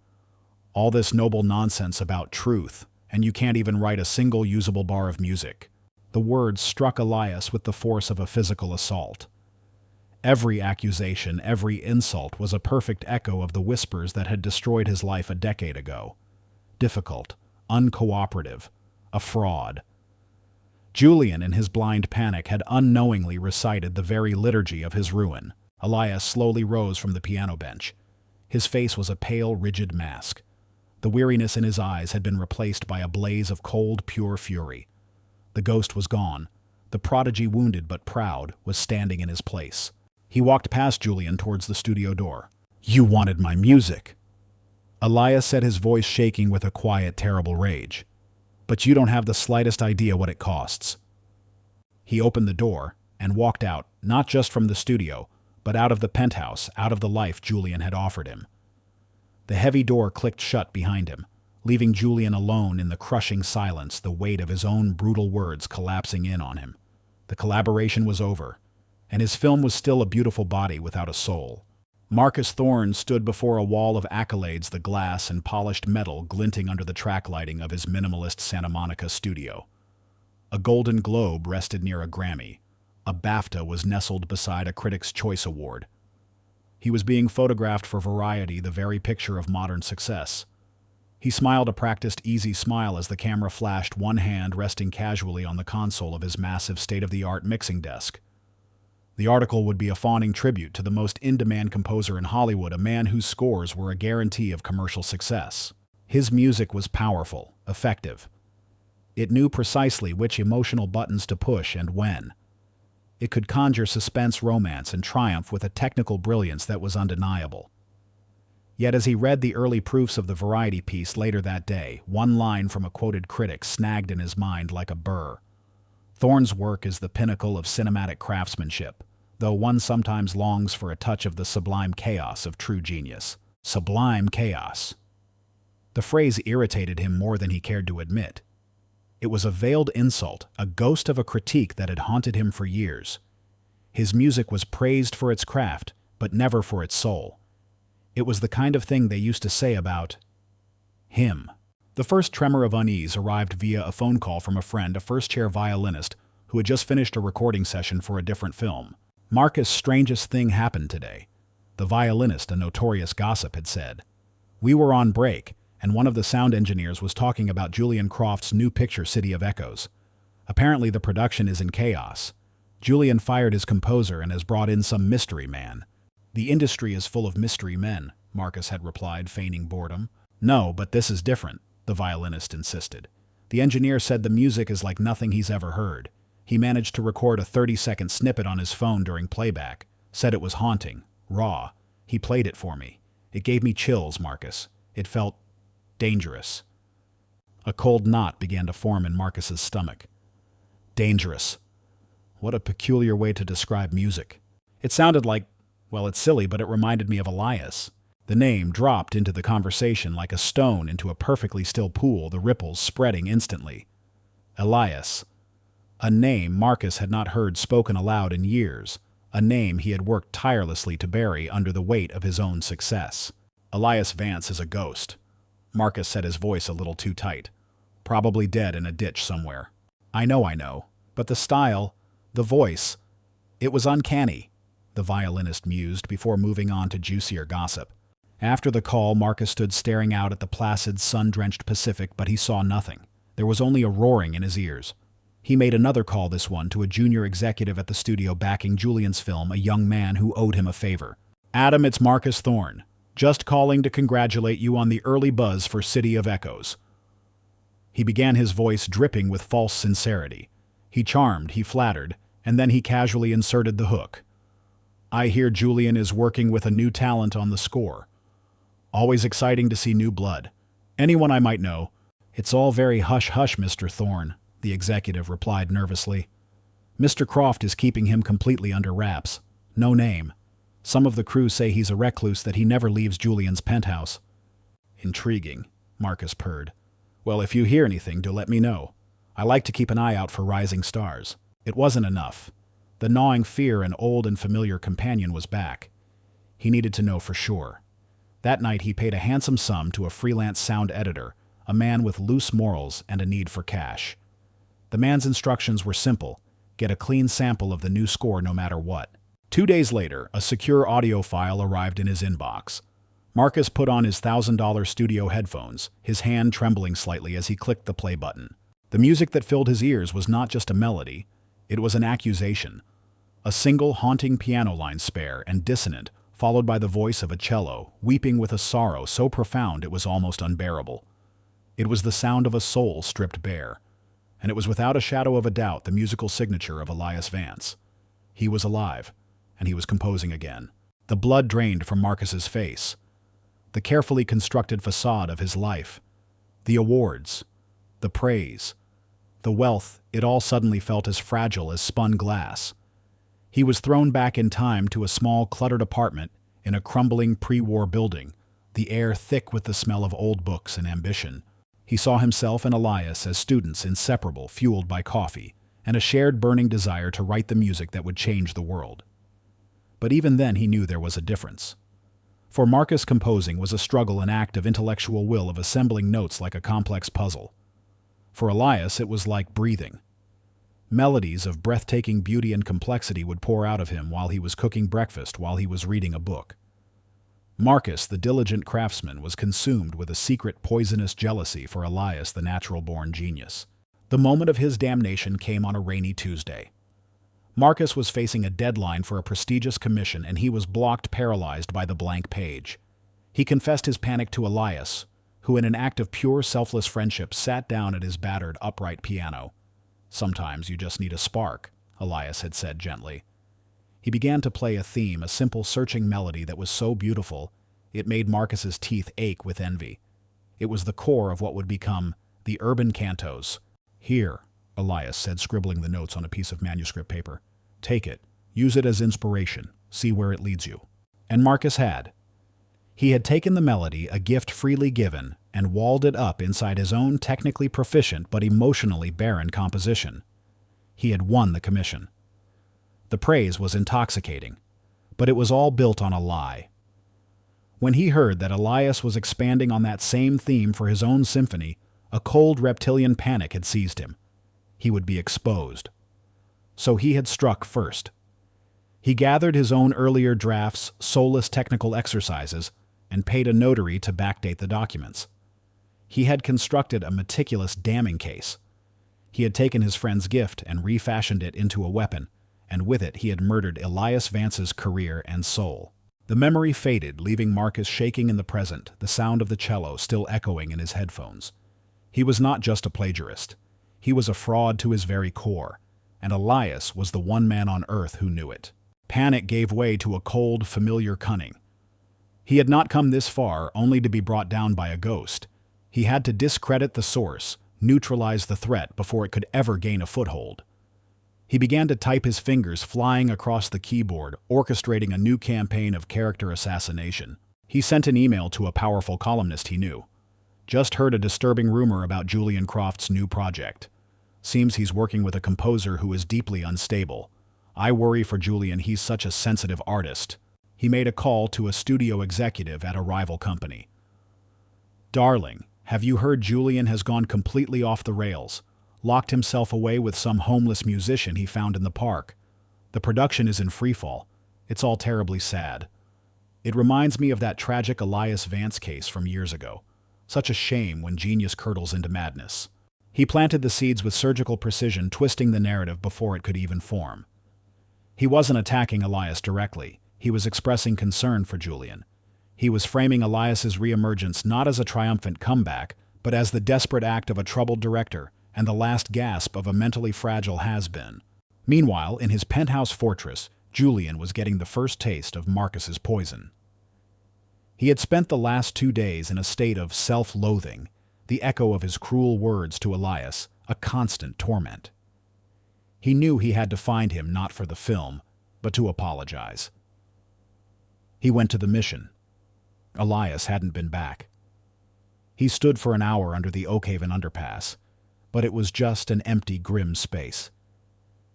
All this noble nonsense about truth, and you can't even write a single usable bar of music. The words struck Elias with the force of a physical assault. Every accusation, every insult was a perfect echo of the whispers that had destroyed his life a decade ago. Difficult, uncooperative, a fraud. Julian, in his blind panic, had unknowingly recited the very liturgy of his ruin. Elias slowly rose from the piano bench. His face was a pale, rigid mask. The weariness in his eyes had been replaced by a blaze of cold, pure fury. The ghost was gone. The prodigy, wounded but proud, was standing in his place. He walked past Julian towards the studio door. "You wanted my music," Elias said, his voice shaking with a quiet, terrible rage. "But you don't have the slightest idea what it costs." He opened the door and walked out, not just from the studio, but out of the penthouse, out of the life Julian had offered him. The heavy door clicked shut behind him, leaving Julian alone in the crushing silence, the weight of his own brutal words collapsing in on him. The collaboration was over, and his film was still a beautiful body without a soul. Marcus Thorne stood before a wall of accolades, the glass and polished metal glinting under the track lighting of his minimalist Santa Monica studio. A Golden Globe rested near a Grammy. A BAFTA was nestled beside a Critics' Choice Award. He was being photographed for Variety, the very picture of modern success. He smiled a practiced, easy smile as the camera flashed, one hand resting casually on the console of his massive state-of-the-art mixing desk. The article would be a fawning tribute to the most in-demand composer in Hollywood, a man whose scores were a guarantee of commercial success. His music was powerful, effective. It knew precisely which emotional buttons to push and when. It could conjure suspense, romance, and triumph with a technical brilliance that was undeniable. Yet as he read the early proofs of the Variety piece later that day, one line from a quoted critic snagged in his mind like a burr. Thorne's work is the pinnacle of cinematic craftsmanship, though one sometimes longs for a touch of the sublime chaos of true genius. Sublime chaos. The phrase irritated him more than he cared to admit. It was a veiled insult, a ghost of a critique that had haunted him for years. His music was praised for its craft, but never for its soul. It was the kind of thing they used to say about him. The first tremor of unease arrived via a phone call from a friend, a first-chair violinist who had just finished a recording session for a different film. "Marcus, strangest thing happened today," the violinist, a notorious gossip, had said. "We were on break, and one of the sound engineers was talking about Julian Croft's new picture, City of Echoes. Apparently the production is in chaos. Julian fired his composer and has brought in some mystery man." "The industry is full of mystery men," Marcus had replied, feigning boredom. "No, but this is different," the violinist insisted. "The engineer said the music is like nothing he's ever heard. He managed to record a 30-second snippet on his phone during playback, said it was haunting, raw. He played it for me. It gave me chills, Marcus. It felt dangerous. A cold knot began to form in Marcus's stomach. Dangerous. What a peculiar way to describe music. It sounded like, well, it's silly, but it reminded me of Elias. The name dropped into the conversation like a stone into a perfectly still pool, the ripples spreading instantly. Elias. A name Marcus had not heard spoken aloud in years. A name he had worked tirelessly to bury under the weight of his own success. Elias Vance is a ghost. Marcus set his voice a little too tight. Probably dead in a ditch somewhere. I know. But the style, the voice, it was uncanny, the violinist mused before moving on to juicier gossip. After the call, Marcus stood staring out at the placid, sun-drenched Pacific, but he saw nothing. There was only a roaring in his ears. He made another call, this one to a junior executive at the studio backing Julian's film, a young man who owed him a favor. Adam, it's Marcus Thorne. Just calling to congratulate you on the early buzz for City of Echoes. He began, his voice dripping with false sincerity. He charmed, he flattered, and then he casually inserted the hook. I hear Julian is working with a new talent on the score. Always exciting to see new blood. Anyone I might know. It's all very hush-hush, Mr. Thorne, the executive replied nervously. Mr. Croft is keeping him completely under wraps. No name. Some of the crew say he's a recluse, that he never leaves Julian's penthouse. Intriguing, Marcus purred. Well, if you hear anything, do let me know. I like to keep an eye out for rising stars. It wasn't enough. The gnawing fear an old and familiar companion was back. He needed to know for sure. That night he paid a handsome sum to a freelance sound editor, a man with loose morals and a need for cash. The man's instructions were simple: get a clean sample of the new score no matter what. 2 days later, a secure audio file arrived in his inbox. Marcus put on his $1,000 studio headphones, his hand trembling slightly as he clicked the play button. The music that filled his ears was not just a melody, it was an accusation. A single haunting piano line, spare and dissonant, followed by the voice of a cello, weeping with a sorrow so profound it was almost unbearable. It was the sound of a soul stripped bare, and it was without a shadow of a doubt the musical signature of Elias Vance. He was alive, and he was composing again. The blood drained from Marcus's face. The carefully constructed facade of his life, the awards, the praise, the wealth, it all suddenly felt as fragile as spun glass. He was thrown back in time to a small, cluttered apartment in a crumbling pre-war building, the air thick with the smell of old books and ambition. He saw himself and Elias as students inseparable, fueled by coffee, and a shared burning desire to write the music that would change the world. But even then he knew there was a difference. For Marcus, composing was a struggle, an act of intellectual will, of assembling notes like a complex puzzle. For Elias, it was like breathing. Melodies of breathtaking beauty and complexity would pour out of him while he was cooking breakfast, while he was reading a book. Marcus, the diligent craftsman, was consumed with a secret poisonous jealousy for Elias, the natural-born genius. The moment of his damnation came on a rainy Tuesday. Marcus was facing a deadline for a prestigious commission, and he was blocked, paralyzed by the blank page. He confessed his panic to Elias, who in an act of pure, selfless friendship sat down at his battered, upright piano. Sometimes you just need a spark, Elias had said gently. He began to play a theme, a simple, searching melody that was so beautiful, it made Marcus's teeth ache with envy. It was the core of what would become the urban cantos. Here, Elias said, scribbling the notes on a piece of manuscript paper. Take it, use it as inspiration, see where it leads you. And Marcus had. He had taken the melody, a gift freely given, and walled it up inside his own technically proficient but emotionally barren composition. He had won the commission. The praise was intoxicating, but it was all built on a lie. When he heard that Elias was expanding on that same theme for his own symphony, a cold reptilian panic had seized him. He would be exposed. So he had struck first. He gathered his own earlier drafts, soulless technical exercises, and paid a notary to backdate the documents. He had constructed a meticulous damning case. He had taken his friend's gift and refashioned it into a weapon, and with it he had murdered Elias Vance's career and soul. The memory faded, leaving Marcus shaking in the present, the sound of the cello still echoing in his headphones. He was not just a plagiarist. He was a fraud to his very core, and Elias was the one man on earth who knew it. Panic gave way to a cold, familiar cunning. He had not come this far only to be brought down by a ghost. He had to discredit the source, neutralize the threat before it could ever gain a foothold. He began to type, his fingers flying across the keyboard, orchestrating a new campaign of character assassination. He sent an email to a powerful columnist he knew. Just heard a disturbing rumor about Julian Croft's new project. Seems he's working with a composer who is deeply unstable. I worry for Julian, he's such a sensitive artist. He made a call to a studio executive at a rival company. Darling, have you heard Julian has gone completely off the rails? Locked himself away with some homeless musician he found in the park. The production is in freefall. It's all terribly sad. It reminds me of that tragic Elias Vance case from years ago. Such a shame when genius curdles into madness. He planted the seeds with surgical precision, twisting the narrative before it could even form. He wasn't attacking Elias directly. He was expressing concern for Julian. He was framing Elias's reemergence not as a triumphant comeback, but as the desperate act of a troubled director and the last gasp of a mentally fragile has-been. Meanwhile, in his penthouse fortress, Julian was getting the first taste of Marcus's poison. He had spent the last 2 days in a state of self-loathing, the echo of his cruel words to Elias, a constant torment. He knew he had to find him not for the film, but to apologize. He went to the mission. Elias hadn't been back. He stood for an hour under the Oakhaven underpass, but it was just an empty, grim space.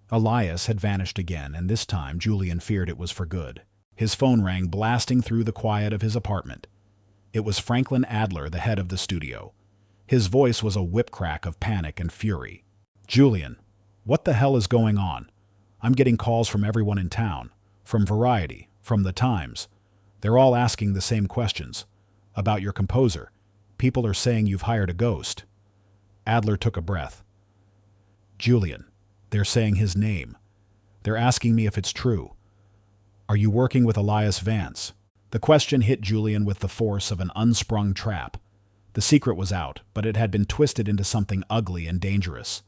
Elias had vanished again, and this time Julian feared it was for good. His phone rang, blasting through the quiet of his apartment. It was Franklin Adler, the head of the studio. His voice was a whip-crack of panic and fury. "Julian, what the hell is going on? I'm getting calls from everyone in town, from Variety, from the Times. They're all asking the same questions. About your composer. People are saying you've hired a ghost." Adler took a breath. "Julian, they're saying his name. They're asking me if it's true. Are you working with Elias Vance?" The question hit Julian with the force of an unsprung trap. The secret was out, but it had been twisted into something ugly and dangerous.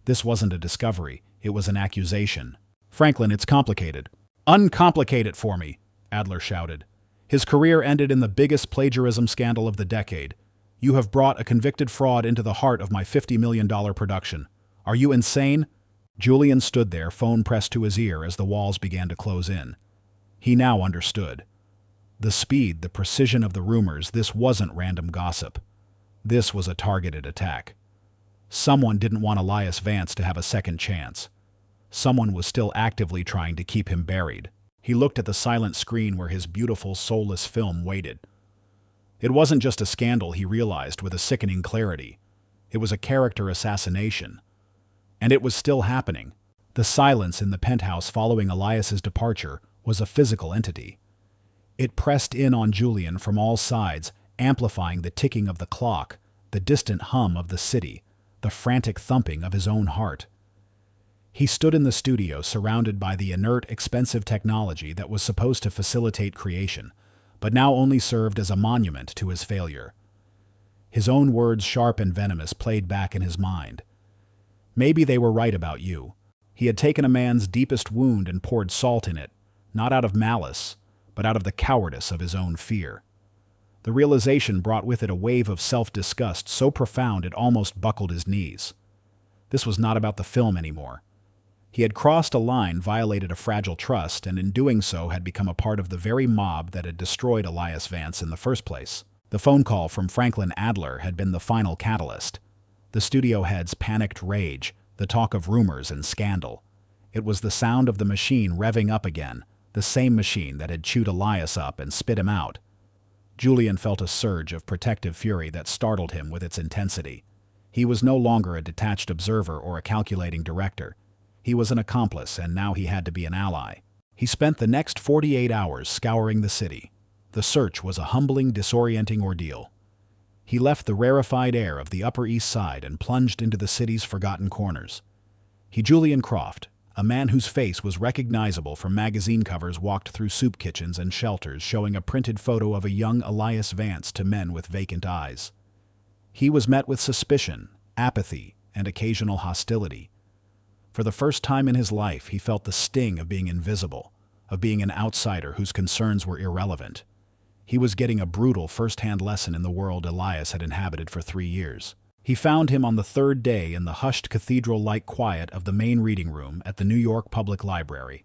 This wasn't a discovery, it was an accusation. "Franklin, it's complicated." "Uncomplicate it for me," Adler shouted. "His career ended in the biggest plagiarism scandal of the decade. You have brought a convicted fraud into the heart of my $50 million production. Are you insane?" Julian stood there, phone pressed to his ear as the walls began to close in. He now understood. The speed, the precision of the rumors, this wasn't random gossip. This was a targeted attack. Someone didn't want Elias Vance to have a second chance. Someone was still actively trying to keep him buried. He looked at the silent screen where his beautiful, soulless film waited. It wasn't just a scandal, he realized with a sickening clarity. It was a character assassination. And it was still happening. The silence in the penthouse following Elias's departure was a physical entity. It pressed in on Julian from all sides, amplifying the ticking of the clock, the distant hum of the city, the frantic thumping of his own heart. He stood in the studio surrounded by the inert, expensive technology that was supposed to facilitate creation, but now only served as a monument to his failure. His own words, sharp and venomous, played back in his mind. "Maybe they were right about you." He had taken a man's deepest wound and poured salt in it, not out of malice, but out of the cowardice of his own fear. The realization brought with it a wave of self-disgust so profound it almost buckled his knees. This was not about the film anymore. He had crossed a line, violated a fragile trust, and in doing so had become a part of the very mob that had destroyed Elias Vance in the first place. The phone call from Franklin Adler had been the final catalyst. The studio head's panicked rage, the talk of rumors and scandal. It was the sound of the machine revving up again, the same machine that had chewed Elias up and spit him out. Julian felt a surge of protective fury that startled him with its intensity. He was no longer a detached observer or a calculating director. He was an accomplice, and now he had to be an ally. He spent the next 48 hours scouring the city. The search was a humbling, disorienting ordeal. He left the rarefied air of the Upper East Side and plunged into the city's forgotten corners. Julian Croft, a man whose face was recognizable from magazine covers, walked through soup kitchens and shelters showing a printed photo of a young Elias Vance to men with vacant eyes. He was met with suspicion, apathy, and occasional hostility. For the first time in his life, he felt the sting of being invisible, of being an outsider whose concerns were irrelevant. He was getting a brutal first-hand lesson in the world Elias had inhabited for 3 years. He found him on the third day in the hushed cathedral-like quiet of the main reading room at the New York Public Library.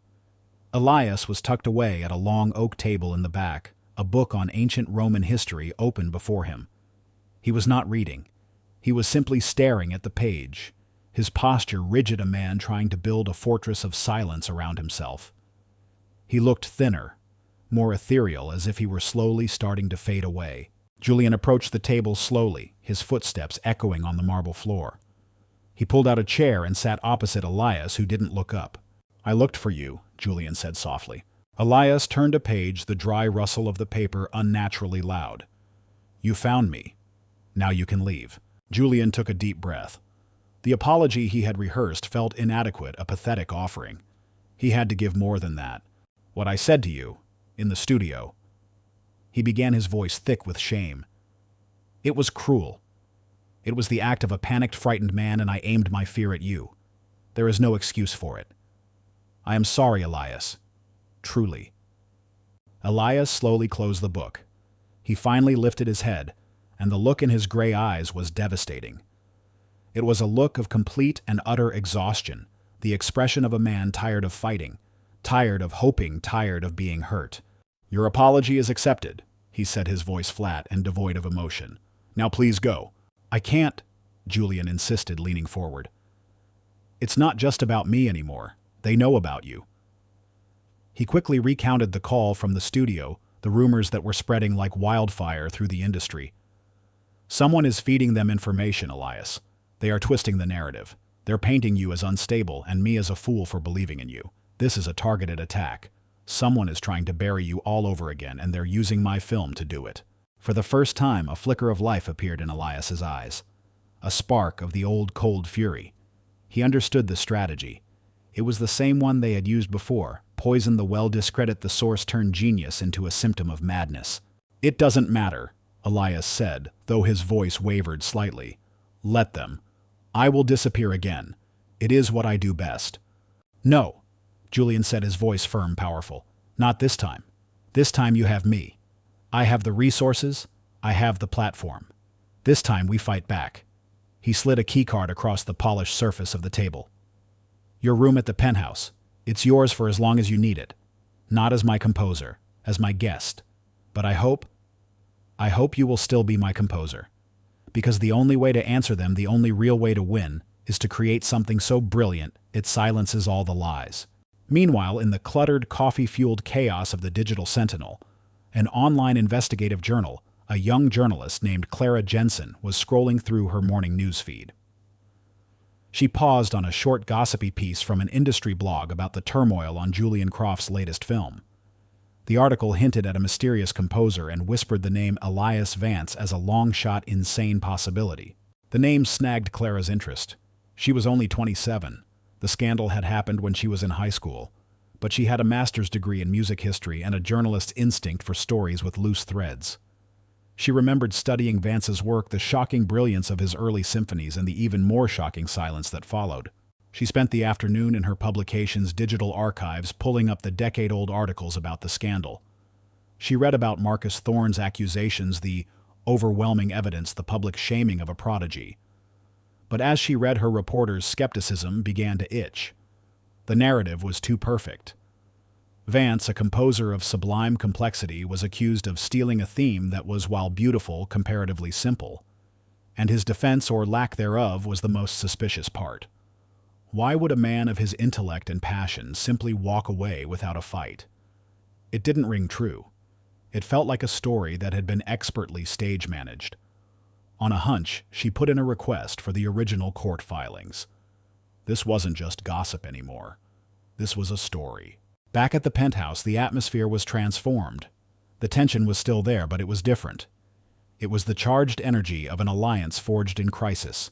Elias was tucked away at a long oak table in the back, a book on ancient Roman history open before him. He was not reading. He was simply staring at the page, his posture rigid, a man trying to build a fortress of silence around himself. He looked thinner, more ethereal, as if he were slowly starting to fade away. Julian approached the table slowly, his footsteps echoing on the marble floor. He pulled out a chair and sat opposite Elias, who didn't look up. "I looked for you," Julian said softly. Elias turned a page, the dry rustle of the paper unnaturally loud. "You found me. Now you can leave." Julian took a deep breath. The apology he had rehearsed felt inadequate, a pathetic offering. He had to give more than that. "What I said to you, in the studio." He began, his voice thick with shame. "It was cruel. It was the act of a panicked, frightened man, and I aimed my fear at you. There is no excuse for it. I am sorry, Elias. Truly." Elias slowly closed the book. He finally lifted his head, and the look in his gray eyes was devastating. It was a look of complete and utter exhaustion, the expression of a man tired of fighting, tired of hoping, tired of being hurt. "Your apology is accepted," he said, his voice flat and devoid of emotion. "Now please go." "I can't," Julian insisted, leaning forward. "It's not just about me anymore. They know about you." He quickly recounted the call from the studio, the rumors that were spreading like wildfire through the industry. "Someone is feeding them information, Elias. They are twisting the narrative. They're painting you as unstable and me as a fool for believing in you. This is a targeted attack. Someone is trying to bury you all over again, and they're using my film to do it." For the first time, a flicker of life appeared in Elias's eyes. A spark of the old cold fury. He understood the strategy. It was the same one they had used before: poison the well, discredit the source, turn genius into a symptom of madness. "It doesn't matter," Elias said, though his voice wavered slightly. "Let them. I will disappear again. It is what I do best." "No," Julian said, his voice firm, powerful. "Not this time. This time you have me. I have the resources. I have the platform. This time we fight back." He slid a keycard across the polished surface of the table. "Your room at the penthouse. It's yours for as long as you need it. Not as my composer, as my guest. But I hope you will still be my composer. Because the only way to answer them, the only real way to win, is to create something so brilliant it silences all the lies." Meanwhile, in the cluttered, coffee-fueled chaos of the Digital Sentinel, an online investigative journal, a young journalist named Clara Jensen was scrolling through her morning newsfeed. She paused on a short gossipy piece from an industry blog about the turmoil on Julian Croft's latest film. The article hinted at a mysterious composer and whispered the name Elias Vance as a long-shot, insane possibility. The name snagged Clara's interest. She was only 27. The scandal had happened when she was in high school, but she had a master's degree in music history and a journalist's instinct for stories with loose threads. She remembered studying Vance's work, the shocking brilliance of his early symphonies and the even more shocking silence that followed. She spent the afternoon in her publication's digital archives pulling up the decade-old articles about the scandal. She read about Marcus Thorne's accusations, the overwhelming evidence, the public shaming of a prodigy. But as she read, her reporter's skepticism began to itch. The narrative was too perfect. Vance, a composer of sublime complexity, was accused of stealing a theme that was, while beautiful, comparatively simple. And his defense, or lack thereof, was the most suspicious part. Why would a man of his intellect and passion simply walk away without a fight? It didn't ring true. It felt like a story that had been expertly stage-managed. On a hunch, she put in a request for the original court filings. This wasn't just gossip anymore. This was a story. Back at the penthouse, the atmosphere was transformed. The tension was still there, but it was different. It was the charged energy of an alliance forged in crisis.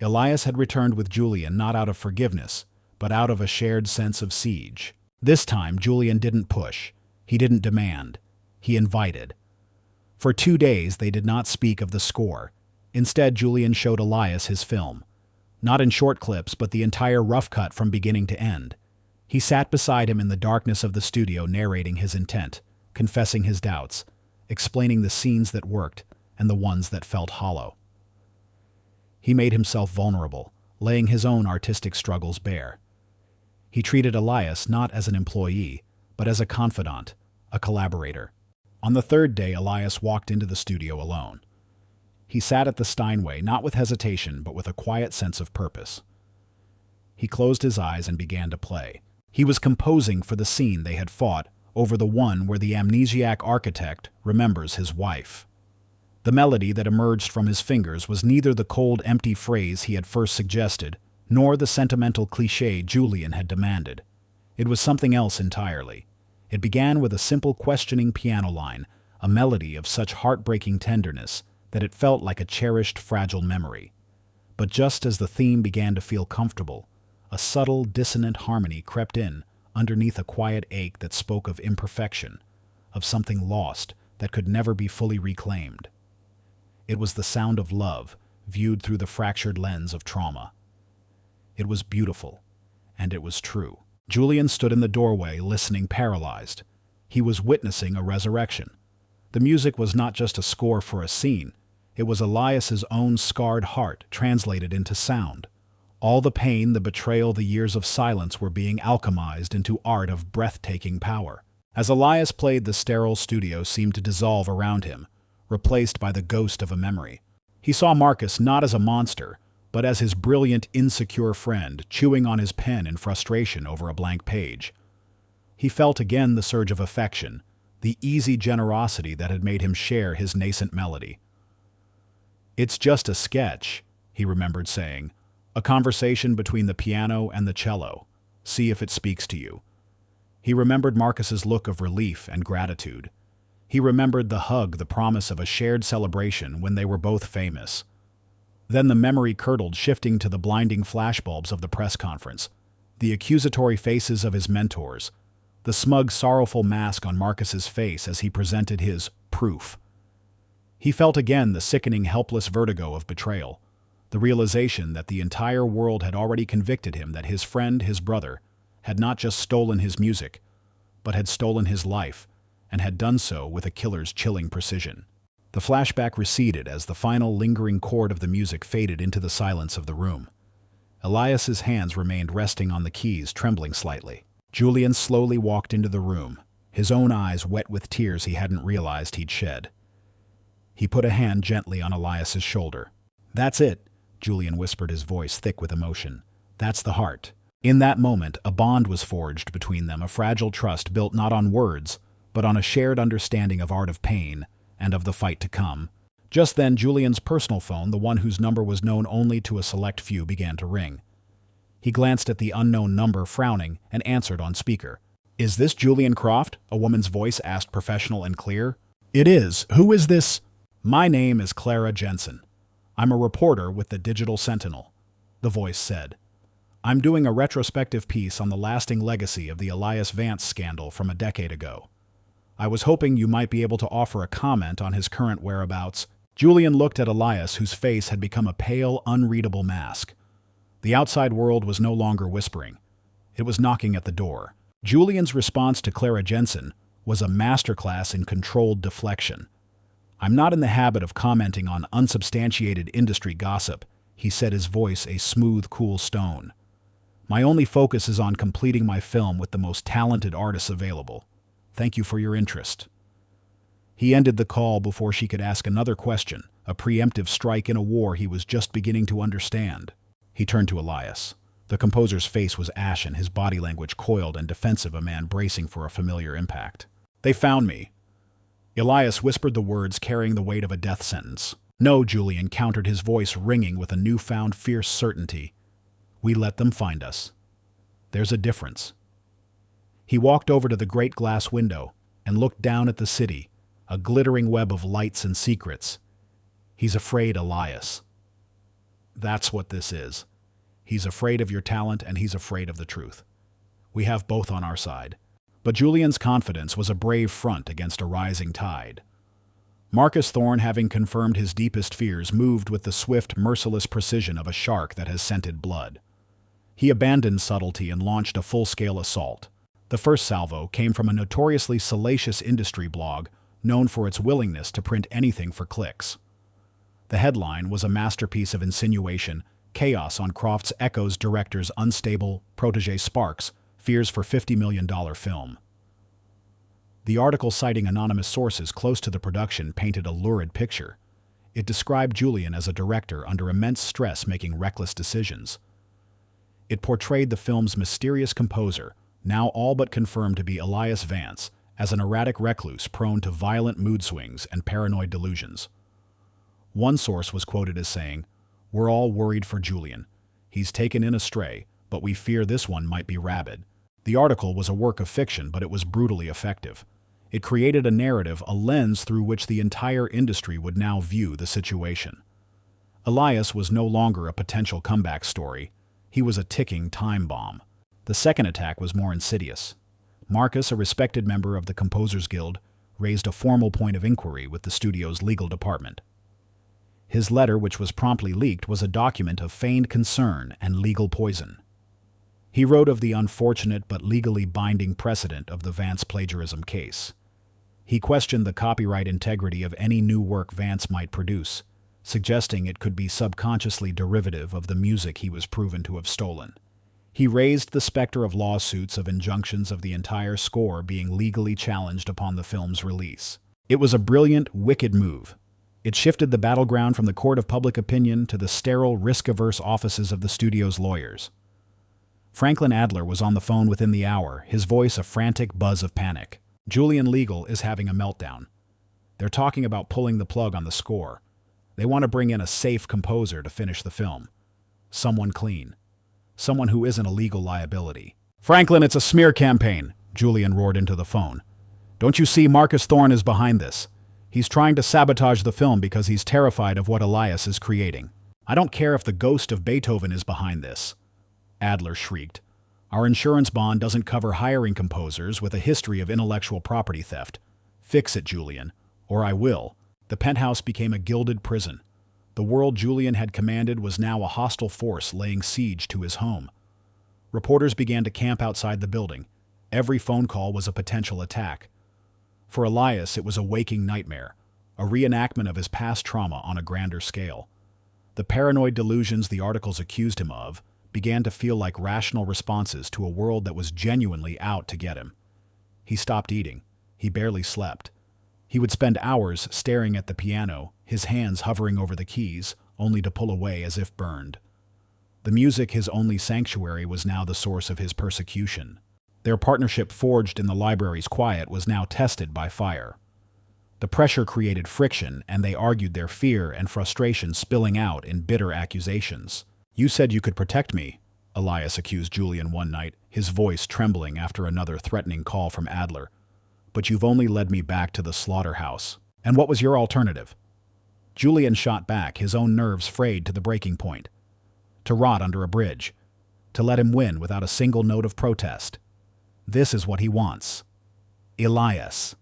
Elias had returned with Julian not out of forgiveness, but out of a shared sense of siege. This time, Julian didn't push. He didn't demand. He invited. For 2 days, they did not speak of the score. Instead, Julian showed Elias his film. Not in short clips, but the entire rough cut from beginning to end. He sat beside him in the darkness of the studio, narrating his intent, confessing his doubts, explaining the scenes that worked and the ones that felt hollow. He made himself vulnerable, laying his own artistic struggles bare. He treated Elias not as an employee, but as a confidant, a collaborator. On the third day, Elias walked into the studio alone. He sat at the Steinway, not with hesitation, but with a quiet sense of purpose. He closed his eyes and began to play. He was composing for the scene they had fought over, the one where the amnesiac architect remembers his wife. The melody that emerged from his fingers was neither the cold, empty phrase he had first suggested, nor the sentimental cliché Julian had demanded. It was something else entirely. It began with a simple, questioning piano line, a melody of such heartbreaking tenderness that it felt like a cherished, fragile memory. But just as the theme began to feel comfortable, a subtle, dissonant harmony crept in underneath a quiet ache that spoke of imperfection, of something lost that could never be fully reclaimed. It was the sound of love, viewed through the fractured lens of trauma. It was beautiful, and it was true. Julian stood in the doorway, listening, paralyzed. He was witnessing a resurrection. The music was not just a score for a scene. It was Elias's own scarred heart translated into sound. All the pain, the betrayal, the years of silence were being alchemized into art of breathtaking power. As Elias played, the sterile studio seemed to dissolve around him, replaced by the ghost of a memory. He saw Marcus not as a monster, but as his brilliant, insecure friend, chewing on his pen in frustration over a blank page. He felt again the surge of affection, the easy generosity that had made him share his nascent melody. "It's just a sketch," he remembered saying, "a conversation between the piano and the cello. See if it speaks to you." He remembered Marcus's look of relief and gratitude. He remembered the hug, the promise of a shared celebration when they were both famous. Then the memory curdled, shifting to the blinding flashbulbs of the press conference, the accusatory faces of his mentors, the smug, sorrowful mask on Marcus's face as he presented his proof. He felt again the sickening, helpless vertigo of betrayal, the realization that the entire world had already convicted him that his friend, his brother, had not just stolen his music, but had stolen his life, and had done so with a killer's chilling precision. The flashback receded as the final lingering chord of the music faded into the silence of the room. Elias's hands remained resting on the keys, trembling slightly. Julian slowly walked into the room, his own eyes wet with tears he hadn't realized he'd shed. He put a hand gently on Elias's shoulder. "That's it," Julian whispered, his voice thick with emotion. "That's the heart." In that moment, a bond was forged between them, a fragile trust built not on words, but on a shared understanding of art of pain and of the fight to come. Just then, Julian's personal phone, the one whose number was known only to a select few, began to ring. He glanced at the unknown number, frowning, and answered on speaker. "Is this Julian Croft?" a woman's voice asked, professional and clear. "It is. Who is this?" "My name is Clara Jensen. I'm a reporter with the Digital Sentinel," the voice said. "I'm doing a retrospective piece on the lasting legacy of the Elias Vance scandal from a decade ago. I was hoping you might be able to offer a comment on his current whereabouts." Julian looked at Elias, whose face had become a pale, unreadable mask. The outside world was no longer whispering. It was knocking at the door. Julian's response to Clara Jensen was a masterclass in controlled deflection. "I'm not in the habit of commenting on unsubstantiated industry gossip," he said, his voice a smooth, cool stone. "My only focus is on completing my film with the most talented artists available. Thank you for your interest." He ended the call before she could ask another question, a preemptive strike in a war he was just beginning to understand. He turned to Elias. The composer's face was ashen, his body language coiled and defensive, a man bracing for a familiar impact. "They found me." Elias whispered the words, carrying the weight of a death sentence. "No," Julian countered, his voice ringing with a newfound fierce certainty. "We let them find us. There's a difference." He walked over to the great glass window and looked down at the city, a glittering web of lights and secrets. "He's afraid, Elias. That's what this is. He's afraid of your talent, and he's afraid of the truth. We have both on our side." But Julian's confidence was a brave front against a rising tide. Marcus Thorne, having confirmed his deepest fears, moved with the swift, merciless precision of a shark that has scented blood. He abandoned subtlety and launched a full-scale assault. The first salvo came from a notoriously salacious industry blog known for its willingness to print anything for clicks. The headline was a masterpiece of insinuation, chaos on Croft's Echo's director's unstable protege Sparks fears for $50 million film. The article, citing anonymous sources close to the production, painted a lurid picture. It described Julian as a director under immense stress making reckless decisions. It portrayed the film's mysterious composer, now all but confirmed to be Elias Vance, as an erratic recluse prone to violent mood swings and paranoid delusions. One source was quoted as saying, "We're all worried for Julian. He's taken in a stray, but we fear this one might be rabid." The article was a work of fiction, but it was brutally effective. It created a narrative, a lens through which the entire industry would now view the situation. Elias was no longer a potential comeback story. He was a ticking time bomb. The second attack was more insidious. Marcus, a respected member of the Composers Guild, raised a formal point of inquiry with the studio's legal department. His letter, which was promptly leaked, was a document of feigned concern and legal poison. He wrote of the unfortunate but legally binding precedent of the Vance plagiarism case. He questioned the copyright integrity of any new work Vance might produce, suggesting it could be subconsciously derivative of the music he was proven to have stolen. He raised the specter of lawsuits, of injunctions, of the entire score being legally challenged upon the film's release. It was a brilliant, wicked move. It shifted the battleground from the court of public opinion to the sterile, risk-averse offices of the studio's lawyers. Franklin Adler was on the phone within the hour, his voice a frantic buzz of panic. Julian Legal is having a meltdown. They're talking about pulling the plug on the score. They want to bring in a safe composer to finish the film. Someone clean. Someone who isn't a legal liability. "Franklin, it's a smear campaign," Julian roared into the phone. "Don't you see Marcus Thorne is behind this? He's trying to sabotage the film because he's terrified of what Elias is creating. I don't care if the ghost of Beethoven is behind this," Adler shrieked. "Our insurance bond doesn't cover hiring composers with a history of intellectual property theft. Fix it, Julian, or I will." The penthouse became a gilded prison. The world Julian had commanded was now a hostile force laying siege to his home. Reporters began to camp outside the building. Every phone call was a potential attack. For Elias, it was a waking nightmare, a reenactment of his past trauma on a grander scale. The paranoid delusions the articles accused him of began to feel like rational responses to a world that was genuinely out to get him. He stopped eating. He barely slept. He would spend hours staring at the piano, his hands hovering over the keys, only to pull away as if burned. The music, his only sanctuary, was now the source of his persecution. Their partnership, forged in the library's quiet, was now tested by fire. The pressure created friction, and they argued, their fear and frustration spilling out in bitter accusations. "You said you could protect me," Elias accused Julian one night, his voice trembling after another threatening call from Adler. "But you've only led me back to the slaughterhouse. And what was your alternative?" Julian shot back, his own nerves frayed to the breaking point. To rot under a bridge. To let him win without a single note of protest. This is what he wants. Elias.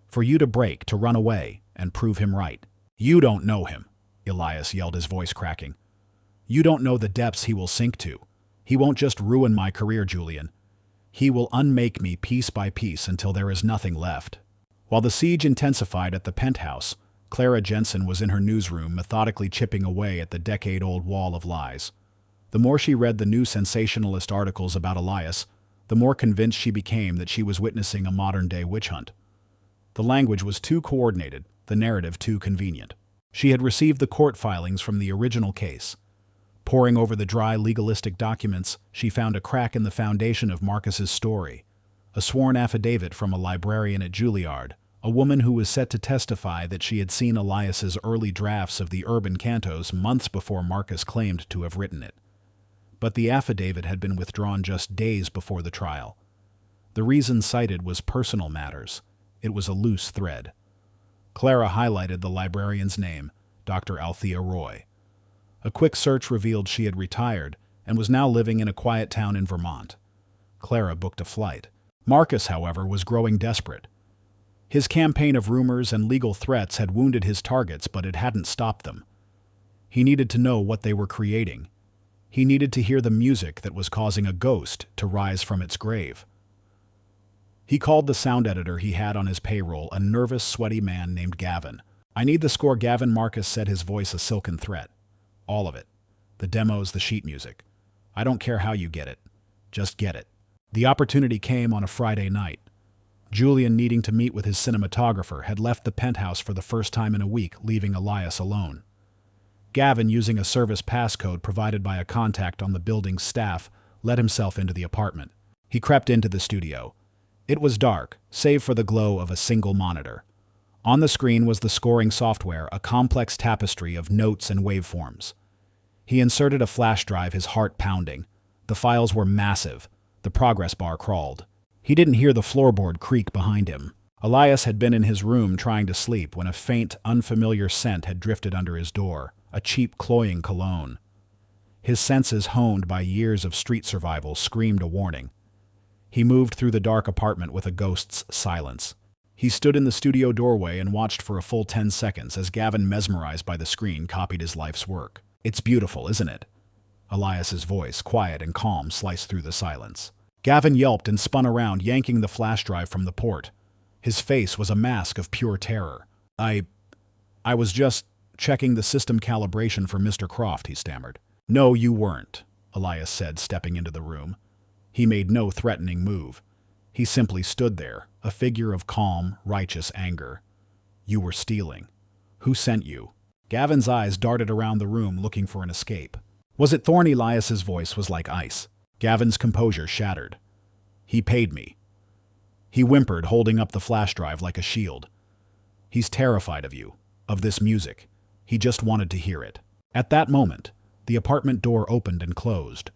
For you to break, to run away, and prove him right. "You don't know him," Elias yelled, his voice cracking. "You don't know the depths he will sink to. He won't just ruin my career, Julian. He will unmake me piece by piece until there is nothing left." While the siege intensified at the penthouse, Clara Jensen was in her newsroom methodically chipping away at the decade-old wall of lies. The more she read the new sensationalist articles about Elias, the more convinced she became that she was witnessing a modern-day witch hunt. The language was too coordinated, the narrative too convenient. She had received the court filings from the original case. Poring over the dry, legalistic documents, she found a crack in the foundation of Marcus's story. A sworn affidavit from a librarian at Juilliard, a woman who was set to testify that she had seen Elias's early drafts of the urban cantos months before Marcus claimed to have written it. But the affidavit had been withdrawn just days before the trial. The reason cited was personal matters. It was a loose thread. Clara highlighted the librarian's name, Dr. Althea Roy. A quick search revealed she had retired and was now living in a quiet town in Vermont. Clara booked a flight. Marcus, however, was growing desperate. His campaign of rumors and legal threats had wounded his targets, but it hadn't stopped them. He needed to know what they were creating. He needed to hear the music that was causing a ghost to rise from its grave. He called the sound editor he had on his payroll, a nervous, sweaty man named Gavin. "I need the score, Gavin," Marcus said, his voice a silken threat. "All of it. The demos, the sheet music. I don't care how you get it. Just get it." The opportunity came on a Friday night. Julian, needing to meet with his cinematographer, had left the penthouse for the first time in a week, leaving Elias alone. Gavin, using a service passcode provided by a contact on the building's staff, let himself into the apartment. He crept into the studio. It was dark, save for the glow of a single monitor. On the screen was the scoring software, a complex tapestry of notes and waveforms. He inserted a flash drive, his heart pounding. The files were massive. The progress bar crawled. He didn't hear the floorboard creak behind him. Elias had been in his room trying to sleep when a faint, unfamiliar scent had drifted under his door, a cheap, cloying cologne. His senses, honed by years of street survival, screamed a warning. He moved through the dark apartment with a ghost's silence. He stood in the studio doorway and watched for a full 10 seconds as Gavin, mesmerized by the screen, copied his life's work. "It's beautiful, isn't it?" Elias's voice, quiet and calm, sliced through the silence. Gavin yelped and spun around, yanking the flash drive from the port. His face was a mask of pure terror. I was just checking the system calibration for Mr. Croft," he stammered. "No, you weren't," Elias said, stepping into the room. He made no threatening move. He simply stood there, a figure of calm, righteous anger. "You were stealing. Who sent you?" Gavin's eyes darted around the room, looking for an escape. "Was it Thorne?" Elias's voice was like ice. Gavin's composure shattered. "He paid me." He whimpered, holding up the flash drive like a shield. "He's terrified of you, of this music. He just wanted to hear it." At that moment, the apartment door opened and closed.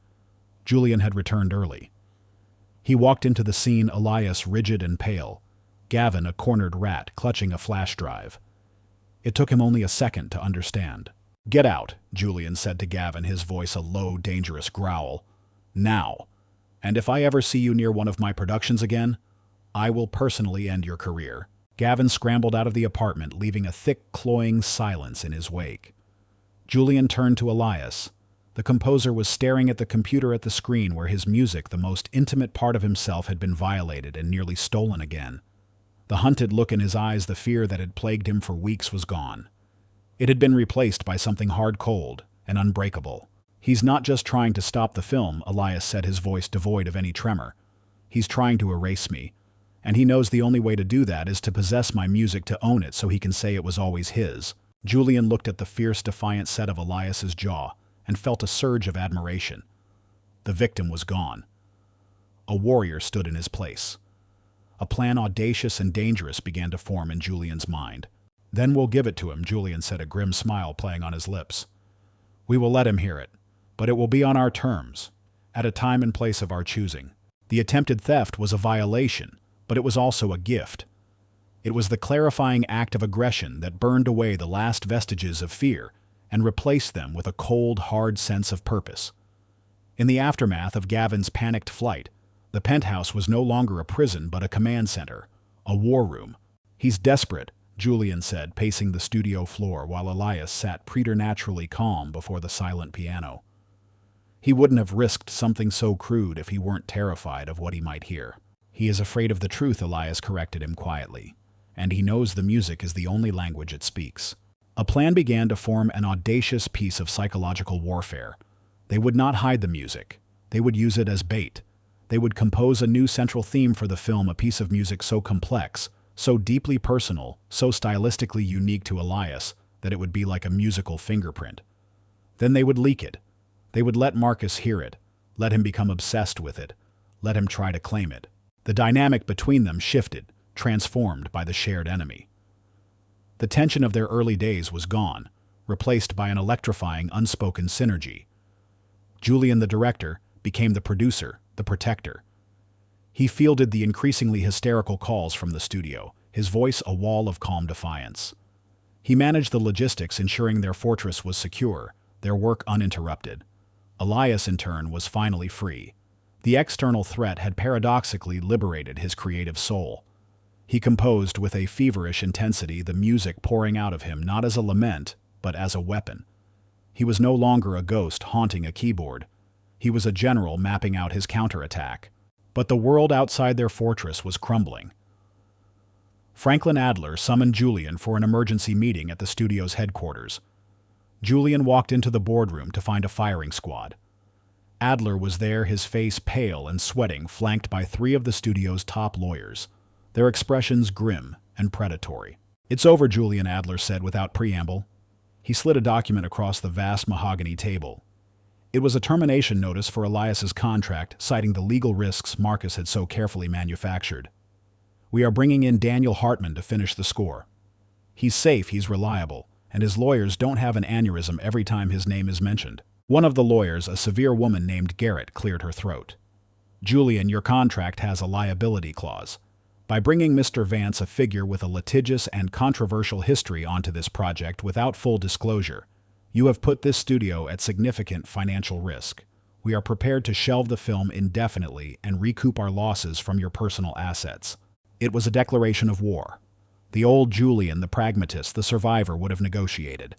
Julian had returned early. He walked into the scene, Elias rigid and pale, Gavin a cornered rat clutching a flash drive. It took him only a second to understand. "Get out," Julian said to Gavin, his voice a low, dangerous growl. "Now. And if I ever see you near one of my productions again, I will personally end your career." Gavin scrambled out of the apartment, leaving a thick, cloying silence in his wake. Julian turned to Elias. The composer was staring at the computer at the screen where his music, the most intimate part of himself, had been violated and nearly stolen again. The hunted look in his eyes, the fear that had plagued him for weeks, was gone. It had been replaced by something hard-cold and unbreakable. "He's not just trying to stop the film," Elias said, his voice devoid of any tremor. "He's trying to erase me. And he knows the only way to do that is to possess my music, to own it so he can say it was always his." Julian looked at the fierce, defiant set of Elias's jaw and felt a surge of admiration. The victim was gone. A warrior stood in his place. A plan audacious and dangerous began to form in Julian's mind. "Then we'll give it to him," Julian said, a grim smile playing on his lips. "We will let him hear it, but it will be on our terms, at a time and place of our choosing." The attempted theft was a violation, but it was also a gift. It was the clarifying act of aggression that burned away the last vestiges of fear and replaced them with a cold, hard sense of purpose. In the aftermath of Gavin's panicked flight, the penthouse was no longer a prison but a command center, a war room. "He's desperate," Julian said, pacing the studio floor while Elias sat preternaturally calm before the silent piano. "He wouldn't have risked something so crude if he weren't terrified of what he might hear." "He is afraid of the truth," Elias corrected him quietly, "and he knows the music is the only language it speaks." A plan began to form, an audacious piece of psychological warfare. They would not hide the music. They would use it as bait. They would compose a new central theme for the film, a piece of music so complex, so deeply personal, so stylistically unique to Elias that it would be like a musical fingerprint. Then they would leak it. They would let Marcus hear it, let him become obsessed with it, let him try to claim it. The dynamic between them shifted, transformed by the shared enemy. The tension of their early days was gone, replaced by an electrifying, unspoken synergy. Julian, the director, became the producer, the protector. He fielded the increasingly hysterical calls from the studio, his voice a wall of calm defiance. He managed the logistics, ensuring their fortress was secure, their work uninterrupted. Elias, in turn, was finally free. The external threat had paradoxically liberated his creative soul. He composed with a feverish intensity, the music pouring out of him not as a lament, but as a weapon. He was no longer a ghost haunting a keyboard. He was a general mapping out his counterattack. But the world outside their fortress was crumbling. Franklin Adler summoned Julian for an emergency meeting at the studio's headquarters. Julian walked into the boardroom to find a firing squad. Adler was there, his face pale and sweating, flanked by 3 of the studio's top lawyers, their expressions grim and predatory. "It's over," Julian Adler said without preamble. He slid a document across the vast mahogany table. It was a termination notice for Elias's contract, citing the legal risks Marcus had so carefully manufactured. "We are bringing in Daniel Hartman to finish the score. He's safe, he's reliable, and his lawyers don't have an aneurysm every time his name is mentioned." One of the lawyers, a severe woman named Garrett, cleared her throat. "Julian, your contract has a liability clause. By bringing Mr. Vance, a figure with a litigious and controversial history, onto this project without full disclosure, you have put this studio at significant financial risk. We are prepared to shelve the film indefinitely and recoup our losses from your personal assets." It was a declaration of war. The old Julian, the pragmatist, the survivor, would have negotiated.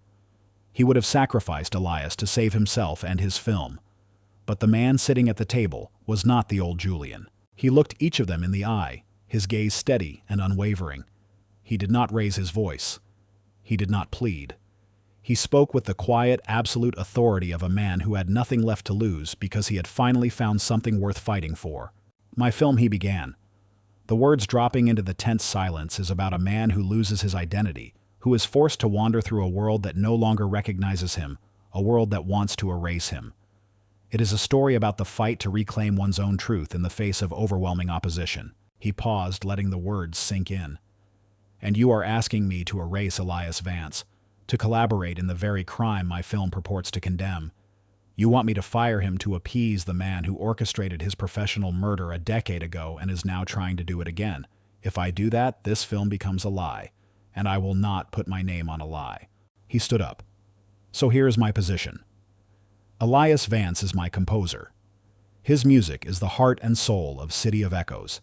He would have sacrificed Elias to save himself and his film. But the man sitting at the table was not the old Julian. He looked each of them in the eye, his gaze steady and unwavering. He did not raise his voice. He did not plead. He spoke with the quiet, absolute authority of a man who had nothing left to lose because he had finally found something worth fighting for. "My film," he began. The words dropping into the tense silence, is about a man who loses his identity, who is forced to wander through a world that no longer recognizes him, a world that wants to erase him. It is a story about the fight to reclaim one's own truth in the face of overwhelming opposition. He paused, letting the words sink in. "And you are asking me to erase Elias Vance, to collaborate in the very crime my film purports to condemn. You want me to fire him to appease the man who orchestrated his professional murder a decade ago and is now trying to do it again. If I do that, this film becomes a lie, and I will not put my name on a lie." He stood up. "So here is my position. Elias Vance is my composer. His music is the heart and soul of City of Echoes.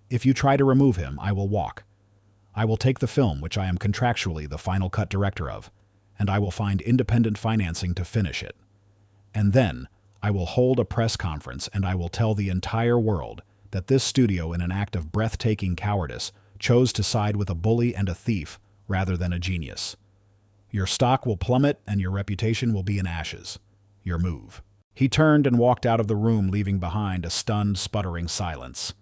If you try to remove him, I will walk. I will take the film, which I am contractually the final cut director of, and I will find independent financing to finish it. And then I will hold a press conference and I will tell the entire world that this studio, in an act of breathtaking cowardice, chose to side with a bully and a thief rather than a genius. Your stock will plummet and your reputation will be in ashes. Your move." He turned and walked out of the room, leaving behind a stunned, sputtering silence.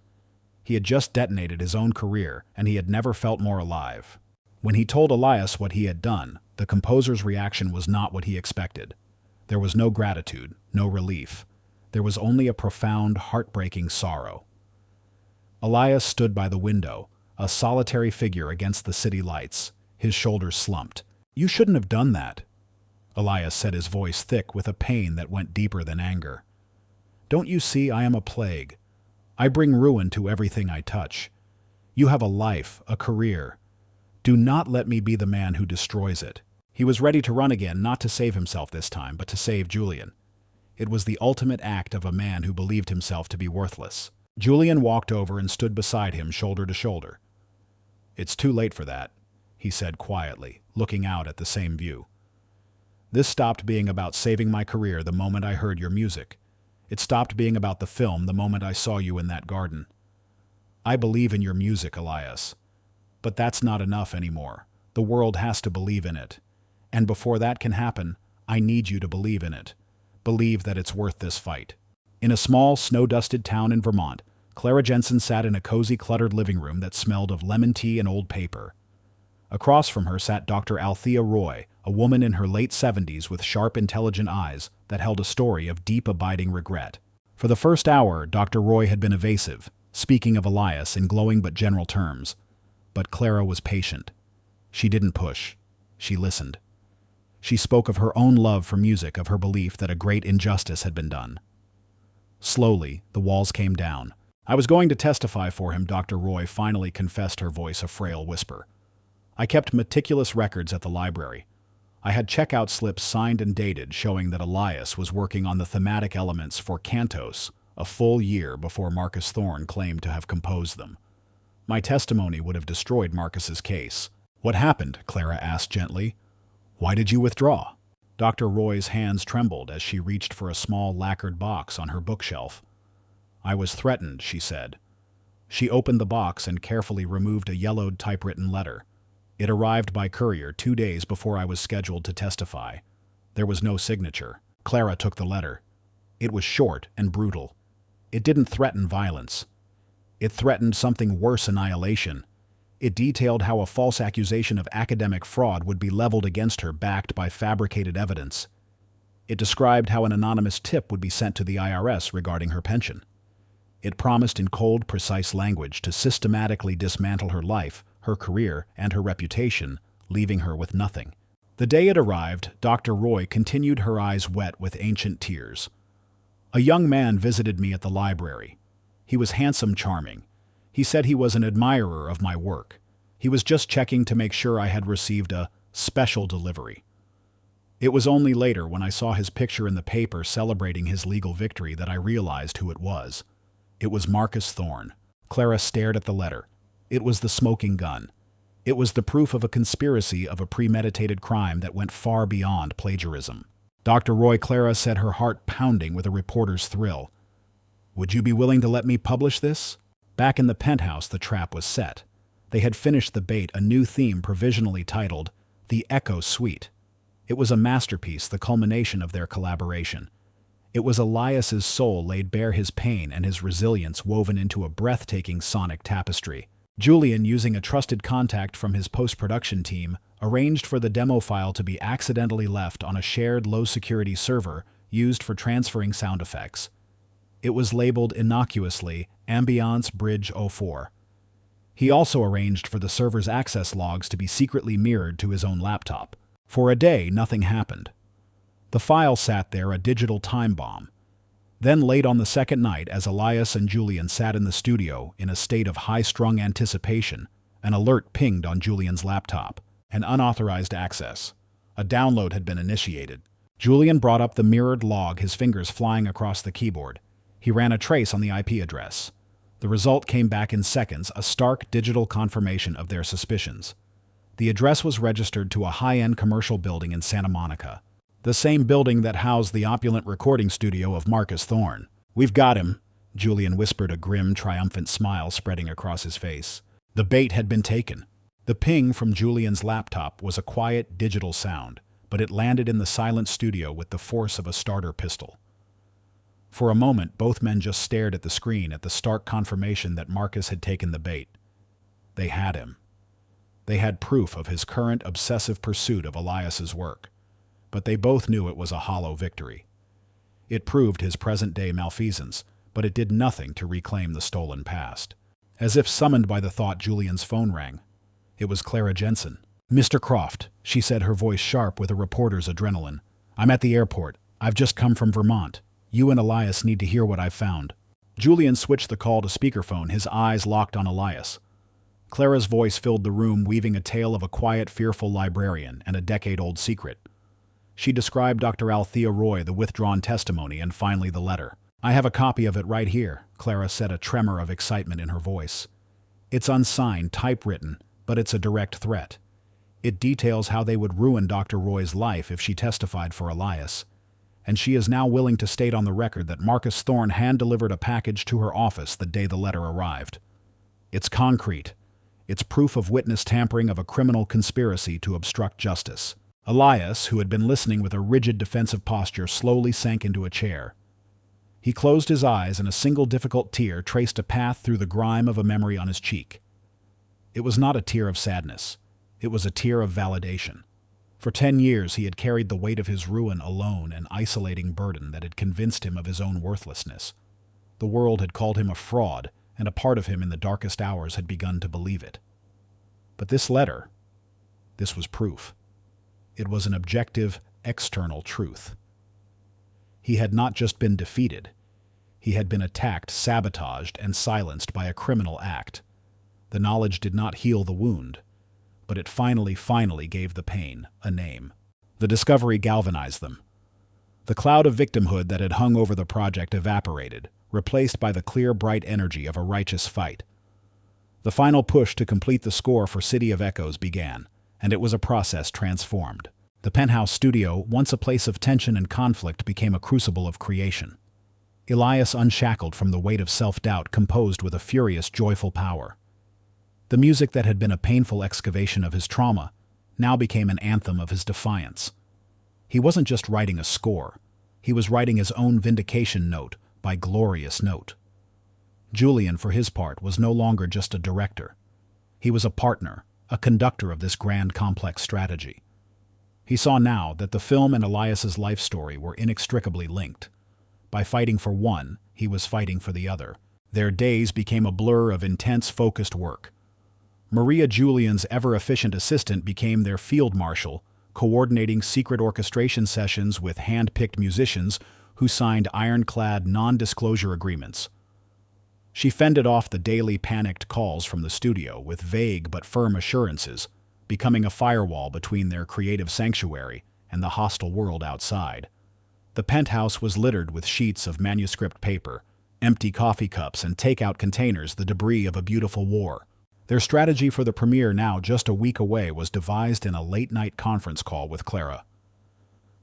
He had just detonated his own career, and he had never felt more alive. When he told Elias what he had done, the composer's reaction was not what he expected. There was no gratitude, no relief. There was only a profound, heartbreaking sorrow. Elias stood by the window, a solitary figure against the city lights, his shoulders slumped. "You shouldn't have done that," Elias said, his voice thick with a pain that went deeper than anger. "Don't you see I am a plague? I bring ruin to everything I touch. You have a life, a career. Do not let me be the man who destroys it." He was ready to run again, not to save himself this time, but to save Julian. It was the ultimate act of a man who believed himself to be worthless. Julian walked over and stood beside him, shoulder to shoulder. "It's too late for that," he said quietly, looking out at the same view. "This stopped being about saving my career the moment I heard your music. It stopped being about the film the moment I saw you in that garden. I believe in your music, Elias. But that's not enough anymore. The world has to believe in it. And before that can happen, I need you to believe in it. Believe that it's worth this fight." In a small, snow-dusted town in Vermont, Clara Jensen sat in a cozy, cluttered living room that smelled of lemon tea and old paper. Across from her sat Dr. Althea Roy, a woman in her late 70s with sharp, intelligent eyes that held a story of deep, abiding regret. For the first hour, Dr. Roy had been evasive, speaking of Elias in glowing but general terms. But Clara was patient. She didn't push. She listened. She spoke of her own love for music, of her belief that a great injustice had been done. Slowly, the walls came down. "I was going to testify for him," Dr. Roy finally confessed, her voice a frail whisper. "I kept meticulous records at the library. I had checkout slips signed and dated showing that Elias was working on the thematic elements for Cantos a full year before Marcus Thorne claimed to have composed them. My testimony would have destroyed Marcus's case." "What happened?" Clara asked gently. "Why did you withdraw?" Dr. Roy's hands trembled as she reached for a small lacquered box on her bookshelf. "I was threatened," she said. She opened the box and carefully removed a yellowed typewritten letter. It arrived by courier 2 days before I was scheduled to testify. There was no signature. Clara took the letter. It was short and brutal. It didn't threaten violence. It threatened something worse: annihilation. It detailed how a false accusation of academic fraud would be leveled against her, backed by fabricated evidence. It described how an anonymous tip would be sent to the IRS regarding her pension. It promised in cold, precise language to systematically dismantle her life, her career, and her reputation, leaving her with nothing. The day it arrived, Dr. Roy continued, her eyes wet with ancient tears. "A young man visited me at the library. He was handsome, charming. He said he was an admirer of my work. He was just checking to make sure I had received a special delivery." It was only later, when I saw his picture in the paper celebrating his legal victory, that I realized who it was. It was Marcus Thorne. Clara stared at the letter. It was the smoking gun. It was the proof of a conspiracy, of a premeditated crime that went far beyond plagiarism. "Dr. Roy," Clara said, her heart pounding with a reporter's thrill, "would you be willing to let me publish this?" Back in the penthouse, the trap was set. They had finished the bait, a new theme provisionally titled The Echo Suite. It was a masterpiece, the culmination of their collaboration. It was Elias's soul laid bare, his pain and his resilience woven into a breathtaking sonic tapestry. Julian, using a trusted contact from his post-production team, arranged for the demo file to be accidentally left on a shared low-security server used for transferring sound effects. It was labeled innocuously Ambiance Bridge 04. He also arranged for the server's access logs to be secretly mirrored to his own laptop. For a day, nothing happened. The file sat there, a digital time bomb. Then, late on the second night, as Elias and Julian sat in the studio in a state of high-strung anticipation, an alert pinged on Julian's laptop. An unauthorized access. A download had been initiated. Julian brought up the mirrored log, his fingers flying across the keyboard. He ran a trace on the IP address. The result came back in seconds, a stark digital confirmation of their suspicions. The address was registered to a high-end commercial building in Santa Monica. The same building that housed the opulent recording studio of Marcus Thorne. "We've got him," Julian whispered, a grim, triumphant smile spreading across his face. The bait had been taken. The ping from Julian's laptop was a quiet, digital sound, but it landed in the silent studio with the force of a starter pistol. For a moment, both men just stared at the screen, at the stark confirmation that Marcus had taken the bait. They had him. They had proof of his current obsessive pursuit of Elias's work. But they both knew it was a hollow victory. It proved his present-day malfeasance, but it did nothing to reclaim the stolen past. As if summoned by the thought, Julian's phone rang. It was Clara Jensen. "Mr. Croft," she said, her voice sharp with a reporter's adrenaline. "I'm at the airport. I've just come from Vermont. You and Elias need to hear what I've found." Julian switched the call to speakerphone, his eyes locked on Elias. Clara's voice filled the room, weaving a tale of a quiet, fearful librarian and a decade-old secret. She described Dr. Althea Roy, the withdrawn testimony, and finally the letter. "I have a copy of it right here," Clara said, a tremor of excitement in her voice. "It's unsigned, typewritten, but it's a direct threat. It details how they would ruin Dr. Roy's life if she testified for Elias. And she is now willing to state on the record that Marcus Thorne hand-delivered a package to her office the day the letter arrived. It's concrete. It's proof of witness tampering, of a criminal conspiracy to obstruct justice." Elias, who had been listening with a rigid defensive posture, slowly sank into a chair. He closed his eyes, and a single difficult tear traced a path through the grime of a memory on his cheek. It was not a tear of sadness. It was a tear of validation. For 10 years he had carried the weight of his ruin alone, an isolating burden that had convinced him of his own worthlessness. The world had called him a fraud, and a part of him in the darkest hours had begun to believe it. But this letter, this was proof. It was an objective, external truth. He had not just been defeated. He had been attacked, sabotaged, and silenced by a criminal act. The knowledge did not heal the wound, but it finally gave the pain a name. The discovery galvanized them. The cloud of victimhood that had hung over the project evaporated, replaced by the clear, bright energy of a righteous fight. The final push to complete the score for City of Echoes began, and it was a process transformed. The penthouse studio, once a place of tension and conflict, became a crucible of creation. Elias unshackled from the weight of self-doubt, composed with a furious, joyful power. The music that had been a painful excavation of his trauma now became an anthem of his defiance. He wasn't just writing a score, he was writing his own vindication note by glorious note. Julian, for his part, was no longer just a director. He was a partner, a conductor of this grand, complex strategy. He saw now that the film and Elias's life story were inextricably linked. By fighting for one, he was fighting for the other. Their days became a blur of intense, focused work. Maria, Julian's ever-efficient assistant, became their field marshal, coordinating secret orchestration sessions with hand-picked musicians who signed ironclad non-disclosure agreements. She fended off the daily panicked calls from the studio with vague but firm assurances, becoming a firewall between their creative sanctuary and the hostile world outside. The penthouse was littered with sheets of manuscript paper, empty coffee cups, and takeout containers, the debris of a beautiful war. Their strategy for the premiere, now just a week away, was devised in a late-night conference call with Clara.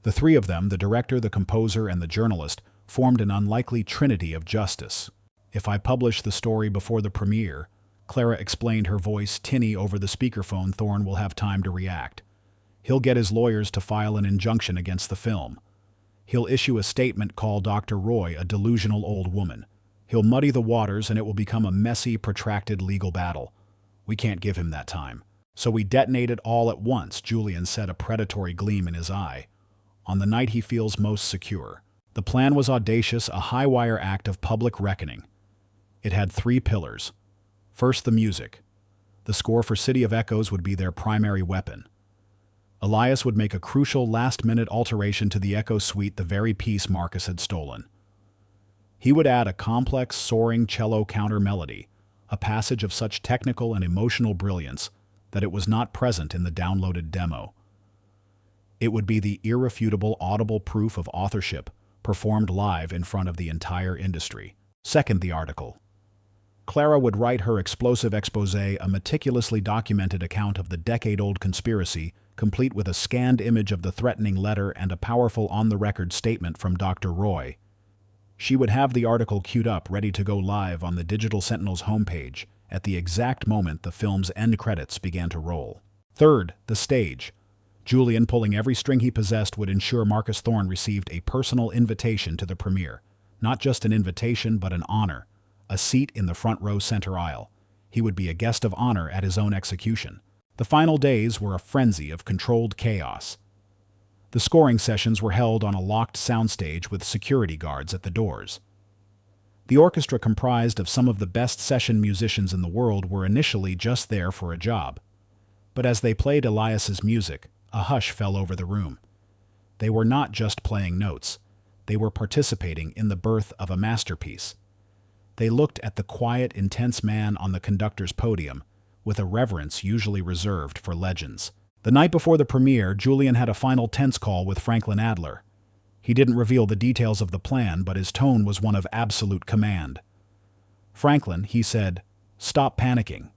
The three of them, the director, the composer, and the journalist, formed an unlikely trinity of justice. "If I publish the story before the premiere," Clara explained, her voice tinny over the speakerphone, "Thorne will have time to react. He'll get his lawyers to file an injunction against the film. He'll issue a statement, call Dr. Roy a delusional old woman. He'll muddy the waters, and it will become a messy, protracted legal battle. We can't give him that time. So we detonate it all at once," Julian said, a predatory gleam in his eye, "on the night he feels most secure." The plan was audacious, a high-wire act of public reckoning. It had three pillars. First, the music. The score for City of Echoes would be their primary weapon. Elias would make a crucial last-minute alteration to the Echo Suite, the very piece Marcus had stolen. He would add a complex, soaring cello counter-melody, a passage of such technical and emotional brilliance that it was not present in the downloaded demo. It would be the irrefutable, audible proof of authorship, performed live in front of the entire industry. Second, the article. Clara would write her explosive exposé, a meticulously documented account of the decade-old conspiracy, complete with a scanned image of the threatening letter and a powerful on-the-record statement from Dr. Roy. She would have the article queued up, ready to go live on the Digital Sentinel's homepage at the exact moment the film's end credits began to roll. Third, the stage. Julian, pulling every string he possessed, would ensure Marcus Thorne received a personal invitation to the premiere. Not just an invitation, but an honor. A seat in the front row center aisle. He would be a guest of honor at his own execution. The final days were a frenzy of controlled chaos. The scoring sessions were held on a locked soundstage with security guards at the doors. The orchestra, comprised of some of the best session musicians in the world, were initially just there for a job. But as they played Elias's music, a hush fell over the room. They were not just playing notes. They were participating in the birth of a masterpiece. They looked at the quiet, intense man on the conductor's podium with a reverence usually reserved for legends. The night before the premiere, Julian had a final tense call with Franklin Adler. He didn't reveal the details of the plan, but his tone was one of absolute command. "Franklin," he said, "stop panicking.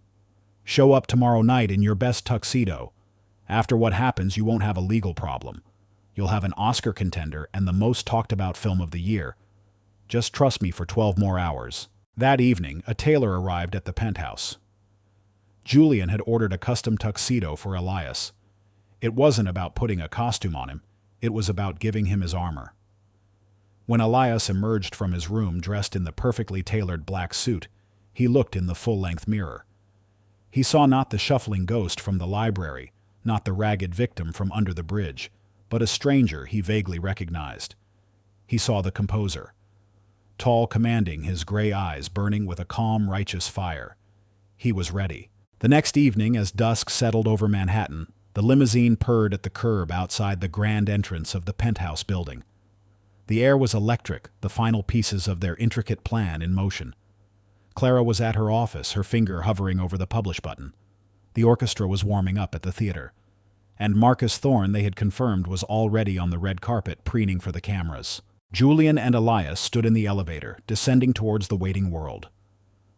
Show up tomorrow night in your best tuxedo. After what happens, you won't have a legal problem. You'll have an Oscar contender and the most talked-about film of the year. Just trust me for 12 more hours." That evening, a tailor arrived at the penthouse. Julian had ordered a custom tuxedo for Elias. It wasn't about putting a costume on him. It was about giving him his armor. When Elias emerged from his room dressed in the perfectly tailored black suit, he looked in the full-length mirror. He saw not the shuffling ghost from the library, not the ragged victim from under the bridge, but a stranger he vaguely recognized. He saw the composer. Tall, commanding, his gray eyes burning with a calm, righteous fire. He was ready. The next evening, as dusk settled over Manhattan, the limousine purred at the curb outside the grand entrance of the penthouse building. The air was electric, the final pieces of their intricate plan in motion. Clara was at her office, her finger hovering over the publish button. The orchestra was warming up at the theater. And Marcus Thorne, they had confirmed, was already on the red carpet, preening for the cameras. Julian and Elias stood in the elevator, descending towards the waiting world.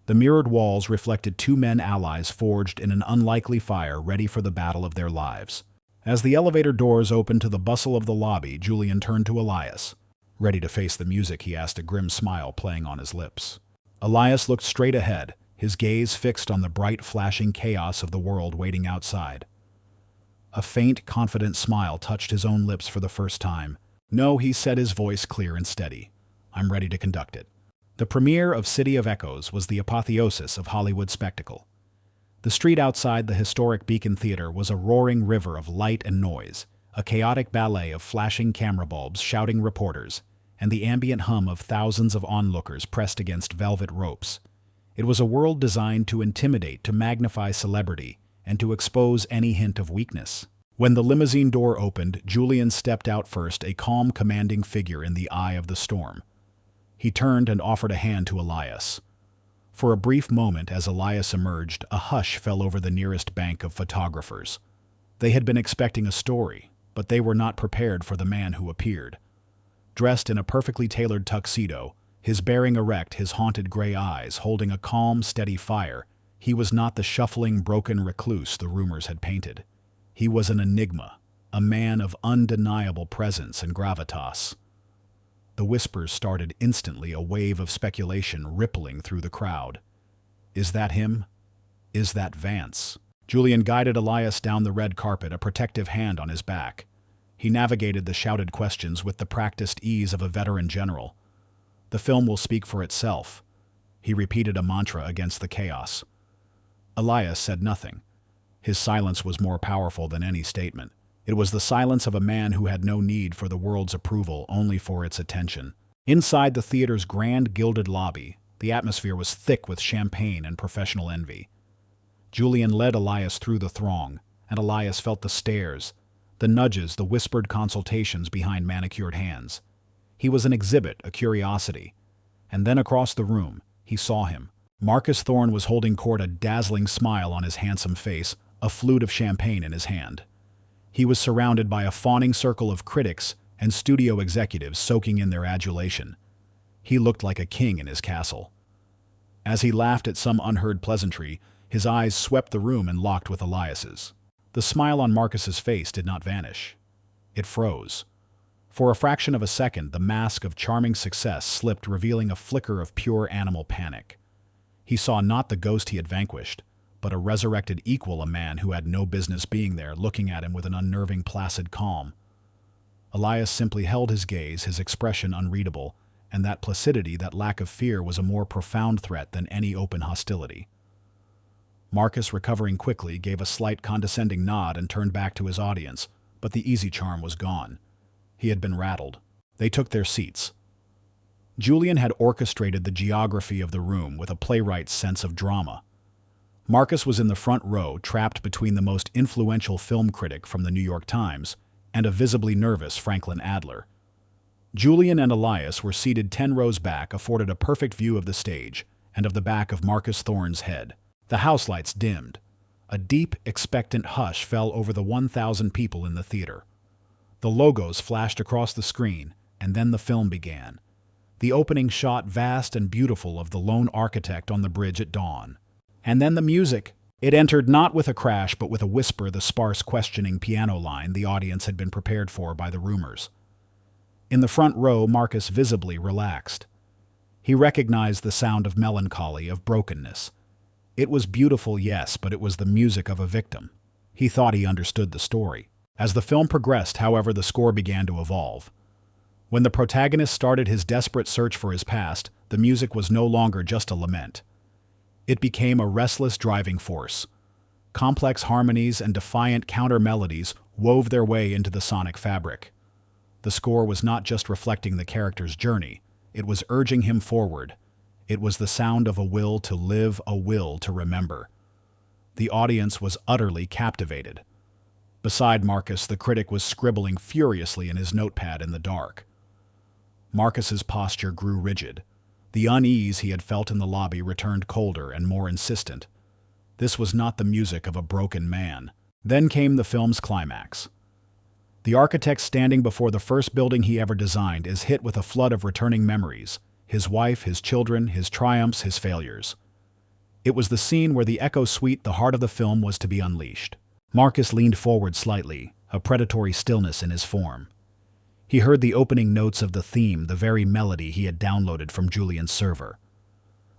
The mirrored walls reflected two men allies forged in an unlikely fire, ready for the battle of their lives. As the elevator doors opened to the bustle of the lobby, Julian turned to Elias. Ready to face the music, he asked, a grim smile playing on his lips. Elias looked straight ahead, his gaze fixed on the bright, flashing chaos of the world waiting outside. A faint, confident smile touched his own lips for the first time. "No," he said, his voice clear and steady. "I'm ready to conduct it." The premiere of City of Echoes was the apotheosis of Hollywood spectacle. The street outside the historic Beacon Theater was a roaring river of light and noise, a chaotic ballet of flashing camera bulbs, shouting reporters, and the ambient hum of thousands of onlookers pressed against velvet ropes. It was a world designed to intimidate, to magnify celebrity, and to expose any hint of weakness. When the limousine door opened, Julian stepped out first, a calm, commanding figure in the eye of the storm. He turned and offered a hand to Elias. For a brief moment, as Elias emerged, a hush fell over the nearest bank of photographers. They had been expecting a story, but they were not prepared for the man who appeared. Dressed in a perfectly tailored tuxedo, his bearing erect, his haunted gray eyes holding a calm, steady fire, he was not the shuffling, broken recluse the rumors had painted. He was an enigma, a man of undeniable presence and gravitas. The whispers started instantly, a wave of speculation rippling through the crowd. Is that him? Is that Vance? Julian guided Elias down the red carpet, a protective hand on his back. He navigated the shouted questions with the practiced ease of a veteran general. The film will speak for itself. He repeated a mantra against the chaos. Elias said nothing. His silence was more powerful than any statement. It was the silence of a man who had no need for the world's approval, only for its attention. Inside the theater's grand gilded lobby, the atmosphere was thick with champagne and professional envy. Julian led Elias through the throng, and Elias felt the stares, the nudges, the whispered consultations behind manicured hands. He was an exhibit, a curiosity. And then across the room, he saw him. Marcus Thorne was holding court, a dazzling smile on his handsome face, a flute of champagne in his hand. He was surrounded by a fawning circle of critics and studio executives soaking in their adulation. He looked like a king in his castle. As he laughed at some unheard pleasantry, his eyes swept the room and locked with Elias's. The smile on Marcus's face did not vanish. It froze. For a fraction of a second, the mask of charming success slipped, revealing a flicker of pure animal panic. He saw not the ghost he had vanquished, but a resurrected equal, a man who had no business being there, looking at him with an unnerving, placid calm. Elias simply held his gaze, his expression unreadable, and that placidity, that lack of fear, was a more profound threat than any open hostility. Marcus, recovering quickly, gave a slight condescending nod and turned back to his audience, but the easy charm was gone. He had been rattled. They took their seats. Julian had orchestrated the geography of the room with a playwright's sense of drama. Marcus was in the front row, trapped between the most influential film critic from the New York Times and a visibly nervous Franklin Adler. Julian and Elias were seated 10 rows back, afforded a perfect view of the stage and of the back of Marcus Thorne's head. The house lights dimmed. A deep, expectant hush fell over the 1,000 people in the theater. The logos flashed across the screen, and then the film began. The opening shot, vast and beautiful, of the lone architect on the bridge at dawn. And then the music. It entered not with a crash, but with a whisper, the sparse, questioning piano line the audience had been prepared for by the rumors. In the front row, Marcus visibly relaxed. He recognized the sound of melancholy, of brokenness. It was beautiful, yes, but it was the music of a victim. He thought he understood the story. As the film progressed, however, the score began to evolve. When the protagonist started his desperate search for his past, the music was no longer just a lament. It became a restless driving force. Complex harmonies and defiant counter-melodies wove their way into the sonic fabric. The score was not just reflecting the character's journey, it was urging him forward. It was the sound of a will to live, a will to remember. The audience was utterly captivated. Beside Marcus, the critic was scribbling furiously in his notepad in the dark. Marcus's posture grew rigid. The unease he had felt in the lobby returned colder and more insistent. This was not the music of a broken man. Then came the film's climax. The architect, standing before the first building he ever designed, is hit with a flood of returning memories: his wife, his children, his triumphs, his failures. It was the scene where the echo suite, the heart of the film, was to be unleashed. Marcus leaned forward slightly, a predatory stillness in his form. He heard the opening notes of the theme, the very melody he had downloaded from Julian's server.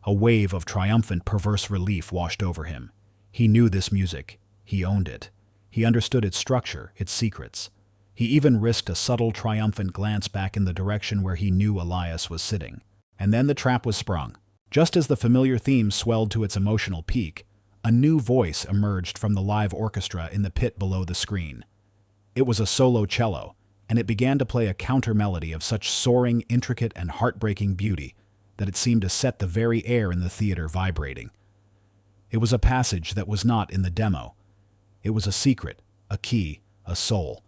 A wave of triumphant, perverse relief washed over him. He knew this music. He owned it. He understood its structure, its secrets. He even risked a subtle, triumphant glance back in the direction where he knew Elias was sitting. And then the trap was sprung. Just as the familiar theme swelled to its emotional peak, a new voice emerged from the live orchestra in the pit below the screen. It was a solo cello, and it began to play a counter-melody of such soaring, intricate, and heartbreaking beauty that it seemed to set the very air in the theater vibrating. It was a passage that was not in the demo. It was a secret, a key, a soul.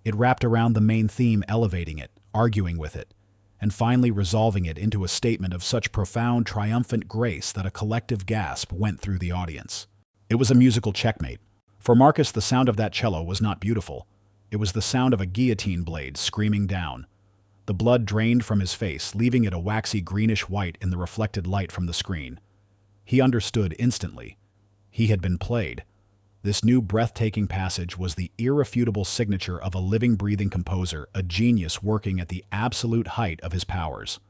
It wrapped around the main theme, elevating it, arguing with it, and finally resolving it into a statement of such profound, triumphant grace that a collective gasp went through the audience. It was a musical checkmate. For Marcus, the sound of that cello was not beautiful. It was the sound of a guillotine blade screaming down. The blood drained from his face, leaving it a waxy greenish-white in the reflected light from the screen. He understood instantly. He had been played. This new breathtaking passage was the irrefutable signature of a living, breathing composer, a genius working at the absolute height of his powers.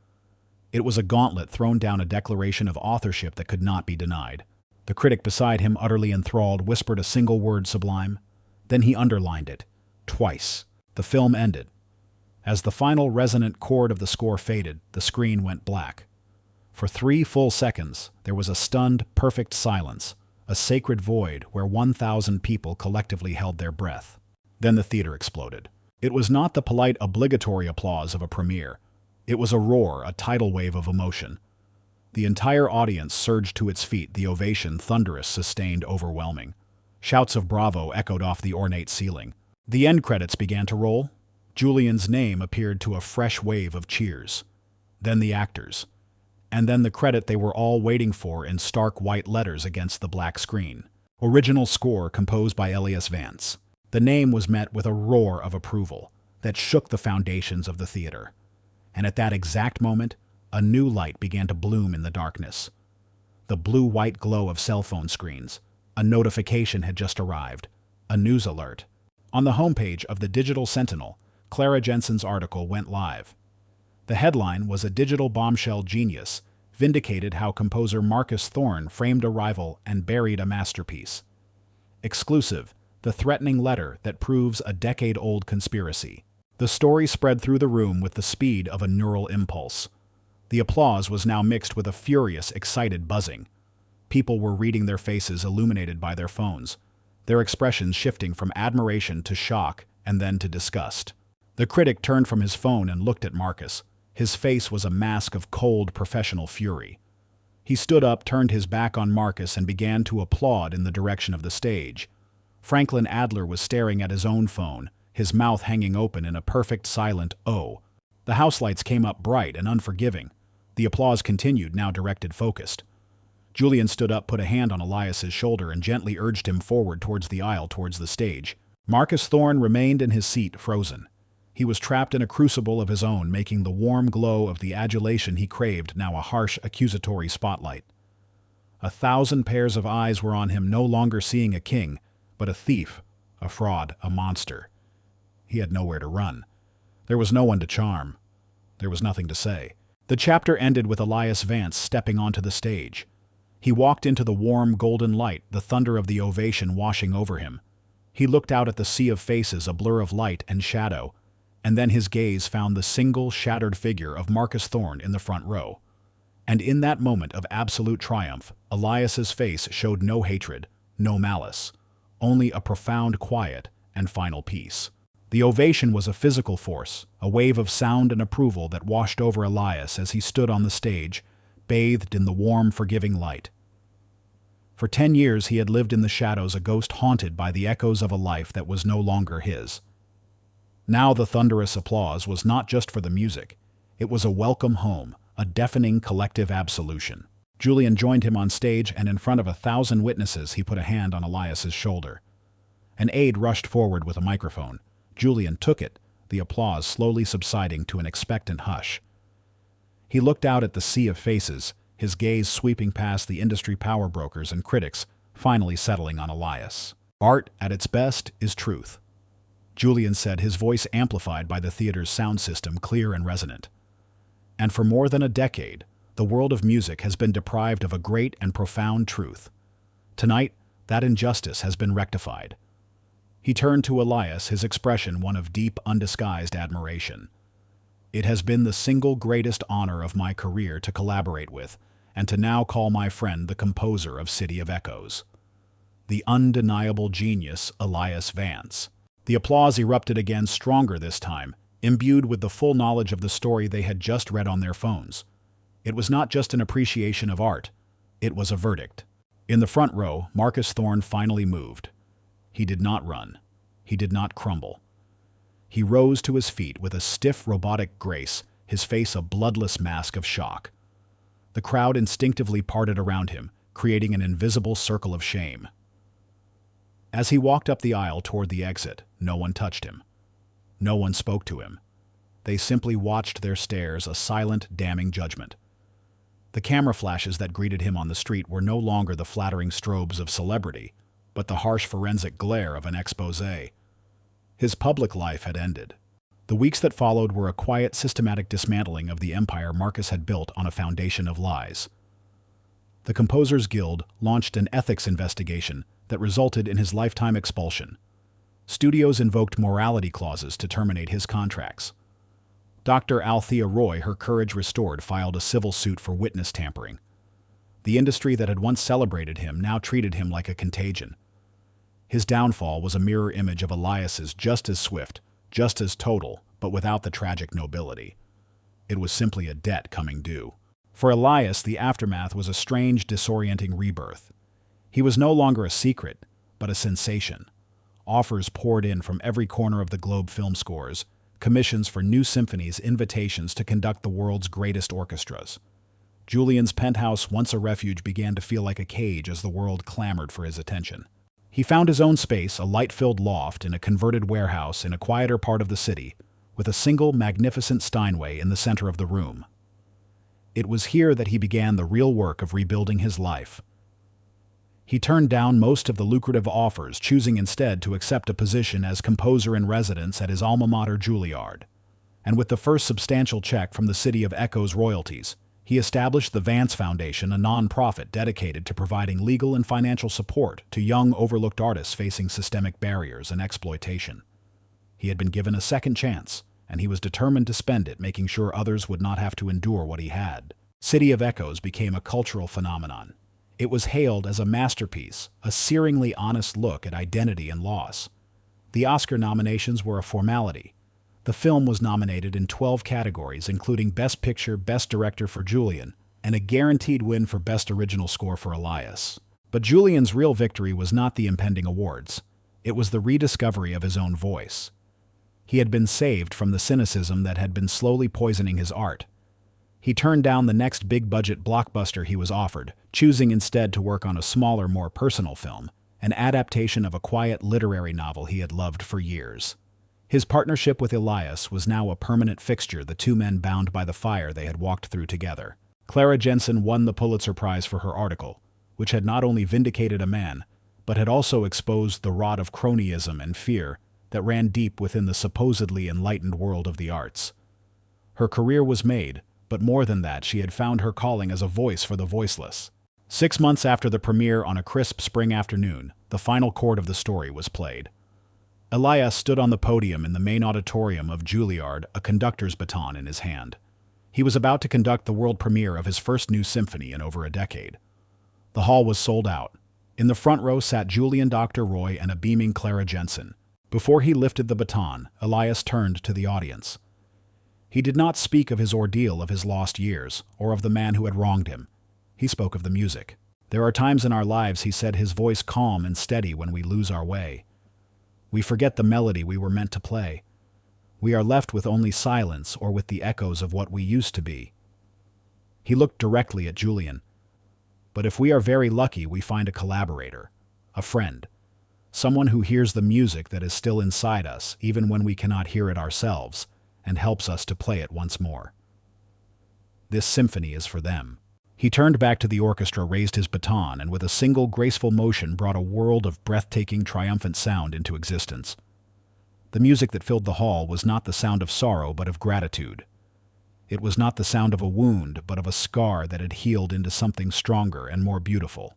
It was a gauntlet thrown down, a declaration of authorship that could not be denied. The critic beside him, utterly enthralled, whispered a single word: sublime. Then he underlined it. Twice. The film ended. As the final resonant chord of the score faded, the screen went black. For 3 full seconds, there was a stunned, perfect silence, a sacred void where 1,000 people collectively held their breath. Then the theater exploded. It was not the polite, obligatory applause of a premiere. It was a roar, a tidal wave of emotion. The entire audience surged to its feet, the ovation thunderous, sustained, overwhelming. Shouts of bravo echoed off the ornate ceiling. The end credits began to roll. Julian's name appeared to a fresh wave of cheers. Then the actors. And then the credit they were all waiting for in stark white letters against the black screen. Original score composed by Elias Vance. The name was met with a roar of approval that shook the foundations of the theater. And at that exact moment, a new light began to bloom in the darkness. The blue-white glow of cell phone screens. A notification had just arrived. A news alert. On the homepage of the Digital Sentinel, Clara Jensen's article went live. The headline was: "A digital bombshell genius vindicated how composer Marcus Thorne framed a rival and buried a masterpiece." Exclusive: the threatening letter that proves a decade-old conspiracy. The story spread through the room with the speed of a neural impulse. The applause was now mixed with a furious, excited buzzing. People were reading their faces illuminated by their phones, their expressions shifting from admiration to shock and then to disgust. The critic turned from his phone and looked at Marcus. His face was a mask of cold, professional fury. He stood up, turned his back on Marcus, and began to applaud in the direction of the stage. Franklin Adler was staring at his own phone, his mouth hanging open in a perfect silent O. The house lights came up bright and unforgiving. The applause continued, now directed, focused. Julian stood up, put a hand on Elias's shoulder, and gently urged him forward towards the aisle, towards the stage. Marcus Thorne remained in his seat, frozen. He was trapped in a crucible of his own, making the warm glow of the adulation he craved now a harsh, accusatory spotlight. 1,000 pairs of eyes were on him, no longer seeing a king, but a thief, a fraud, a monster. He had nowhere to run. There was no one to charm. There was nothing to say. The chapter ended with Elias Vance stepping onto the stage. He walked into the warm, golden light, the thunder of the ovation washing over him. He looked out at the sea of faces, a blur of light and shadow, and then his gaze found the single, shattered figure of Marcus Thorne in the front row. And in that moment of absolute triumph, Elias's face showed no hatred, no malice, only a profound quiet and final peace. The ovation was a physical force, a wave of sound and approval that washed over Elias as he stood on the stage, bathed in the warm, forgiving light. For 10 years he had lived in the shadows, a ghost haunted by the echoes of a life that was no longer his. Now the thunderous applause was not just for the music. It was a welcome home, a deafening collective absolution. Julian joined him on stage, and in front of 1,000 witnesses he put a hand on Elias's shoulder. An aide rushed forward with a microphone. Julian took it, the applause slowly subsiding to an expectant hush. He looked out at the sea of faces, his gaze sweeping past the industry power brokers and critics, finally settling on Elias. Art, at its best, is truth. Julian said, his voice amplified by the theater's sound system, clear and resonant. And for more than a decade, the world of music has been deprived of a great and profound truth. Tonight, that injustice has been rectified. He turned to Elias, his expression one of deep, undisguised admiration. It has been the single greatest honor of my career to collaborate with, and to now call my friend the composer of City of Echoes. The undeniable genius, Elias Vance. The applause erupted again, stronger this time, imbued with the full knowledge of the story they had just read on their phones. It was not just an appreciation of art, it was a verdict. In the front row, Marcus Thorne finally moved. He did not run. He did not crumble. He rose to his feet with a stiff, robotic grace, his face a bloodless mask of shock. The crowd instinctively parted around him, creating an invisible circle of shame. As he walked up the aisle toward the exit, no one touched him. No one spoke to him. They simply watched their stares, a silent, damning judgment. The camera flashes that greeted him on the street were no longer the flattering strobes of celebrity, but the harsh forensic glare of an exposé. His public life had ended. The weeks that followed were a quiet, systematic dismantling of the empire Marcus had built on a foundation of lies. The Composers Guild launched an ethics investigation that resulted in his lifetime expulsion. Studios invoked morality clauses to terminate his contracts. Dr. Althea Roy, her courage restored, filed a civil suit for witness tampering. The industry that had once celebrated him now treated him like a contagion. His downfall was a mirror image of Elias's, just as swift, just as total, but without the tragic nobility. It was simply a debt coming due. For Elias, the aftermath was a strange, disorienting rebirth. He was no longer a secret, but a sensation. Offers poured in from every corner of the globe, film scores, commissions for new symphonies, invitations to conduct the world's greatest orchestras. Julian's penthouse, once a refuge, began to feel like a cage as the world clamored for his attention. He found his own space, a light-filled loft in a converted warehouse in a quieter part of the city, with a single magnificent Steinway in the center of the room. It was here that he began the real work of rebuilding his life. He turned down most of the lucrative offers, choosing instead to accept a position as composer in residence at his alma mater, Juilliard. And with the first substantial check from the City of Echoes royalties, he established the Vance Foundation, a non-profit dedicated to providing legal and financial support to young, overlooked artists facing systemic barriers and exploitation. He had been given a second chance, and he was determined to spend it, making sure others would not have to endure what he had. City of Echoes became a cultural phenomenon. It was hailed as a masterpiece, a searingly honest look at identity and loss. The Oscar nominations were a formality. The film was nominated in 12 categories, including Best Picture, Best Director for Julian, and a guaranteed win for Best Original Score for Elias. But Julian's real victory was not the impending awards. It was the rediscovery of his own voice. He had been saved from the cynicism that had been slowly poisoning his art. He turned down the next big-budget blockbuster he was offered, choosing instead to work on a smaller, more personal film, an adaptation of a quiet literary novel he had loved for years. His partnership with Elias was now a permanent fixture, the two men bound by the fire they had walked through together. Clara Jensen won the Pulitzer Prize for her article, which had not only vindicated a man, but had also exposed the rot of cronyism and fear that ran deep within the supposedly enlightened world of the arts. Her career was made, but more than that, she had found her calling as a voice for the voiceless. 6 months after the premiere, on a crisp spring afternoon, the final chord of the story was played. Elias stood on the podium in the main auditorium of Juilliard, a conductor's baton in his hand. He was about to conduct the world premiere of his first new symphony in over a decade. The hall was sold out. In the front row sat Julian, Dr. Roy, and a beaming Clara Jensen. Before he lifted the baton, Elias turned to the audience. He did not speak of his ordeal, of his lost years, or of the man who had wronged him. He spoke of the music. There are times in our lives, he said, his voice calm and steady, when we lose our way. We forget the melody we were meant to play. We are left with only silence or with the echoes of what we used to be. He looked directly at Julian. But if we are very lucky, we find a collaborator, a friend, someone who hears the music that is still inside us, even when we cannot hear it ourselves, and helps us to play it once more. This symphony is for them. He turned back to the orchestra, raised his baton, and with a single graceful motion brought a world of breathtaking, triumphant sound into existence. The music that filled the hall was not the sound of sorrow, but of gratitude. It was not the sound of a wound, but of a scar that had healed into something stronger and more beautiful.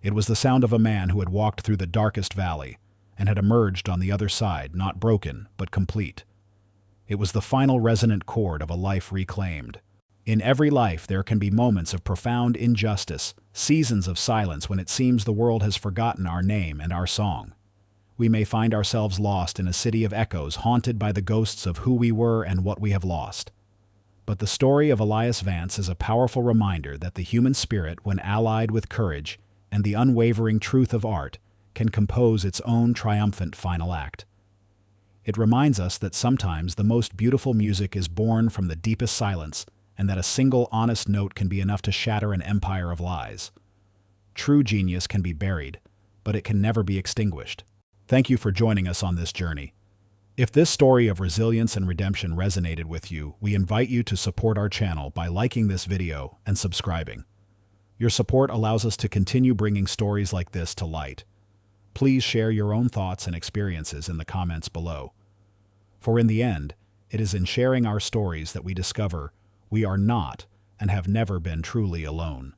It was the sound of a man who had walked through the darkest valley and had emerged on the other side, not broken, but complete. It was the final resonant chord of a life reclaimed. In every life there can be moments of profound injustice, seasons of silence when it seems the world has forgotten our name and our song. We may find ourselves lost in a city of echoes, haunted by the ghosts of who we were and what we have lost. But the story of Elias Vance is a powerful reminder that the human spirit, when allied with courage and the unwavering truth of art, can compose its own triumphant final act. It reminds us that sometimes the most beautiful music is born from the deepest silence, and that a single honest note can be enough to shatter an empire of lies. True genius can be buried, but it can never be extinguished. Thank you for joining us on this journey. If this story of resilience and redemption resonated with you, we invite you to support our channel by liking this video and subscribing. Your support allows us to continue bringing stories like this to light. Please share your own thoughts and experiences in the comments below. For in the end, it is in sharing our stories that we discover we are not and have never been truly alone.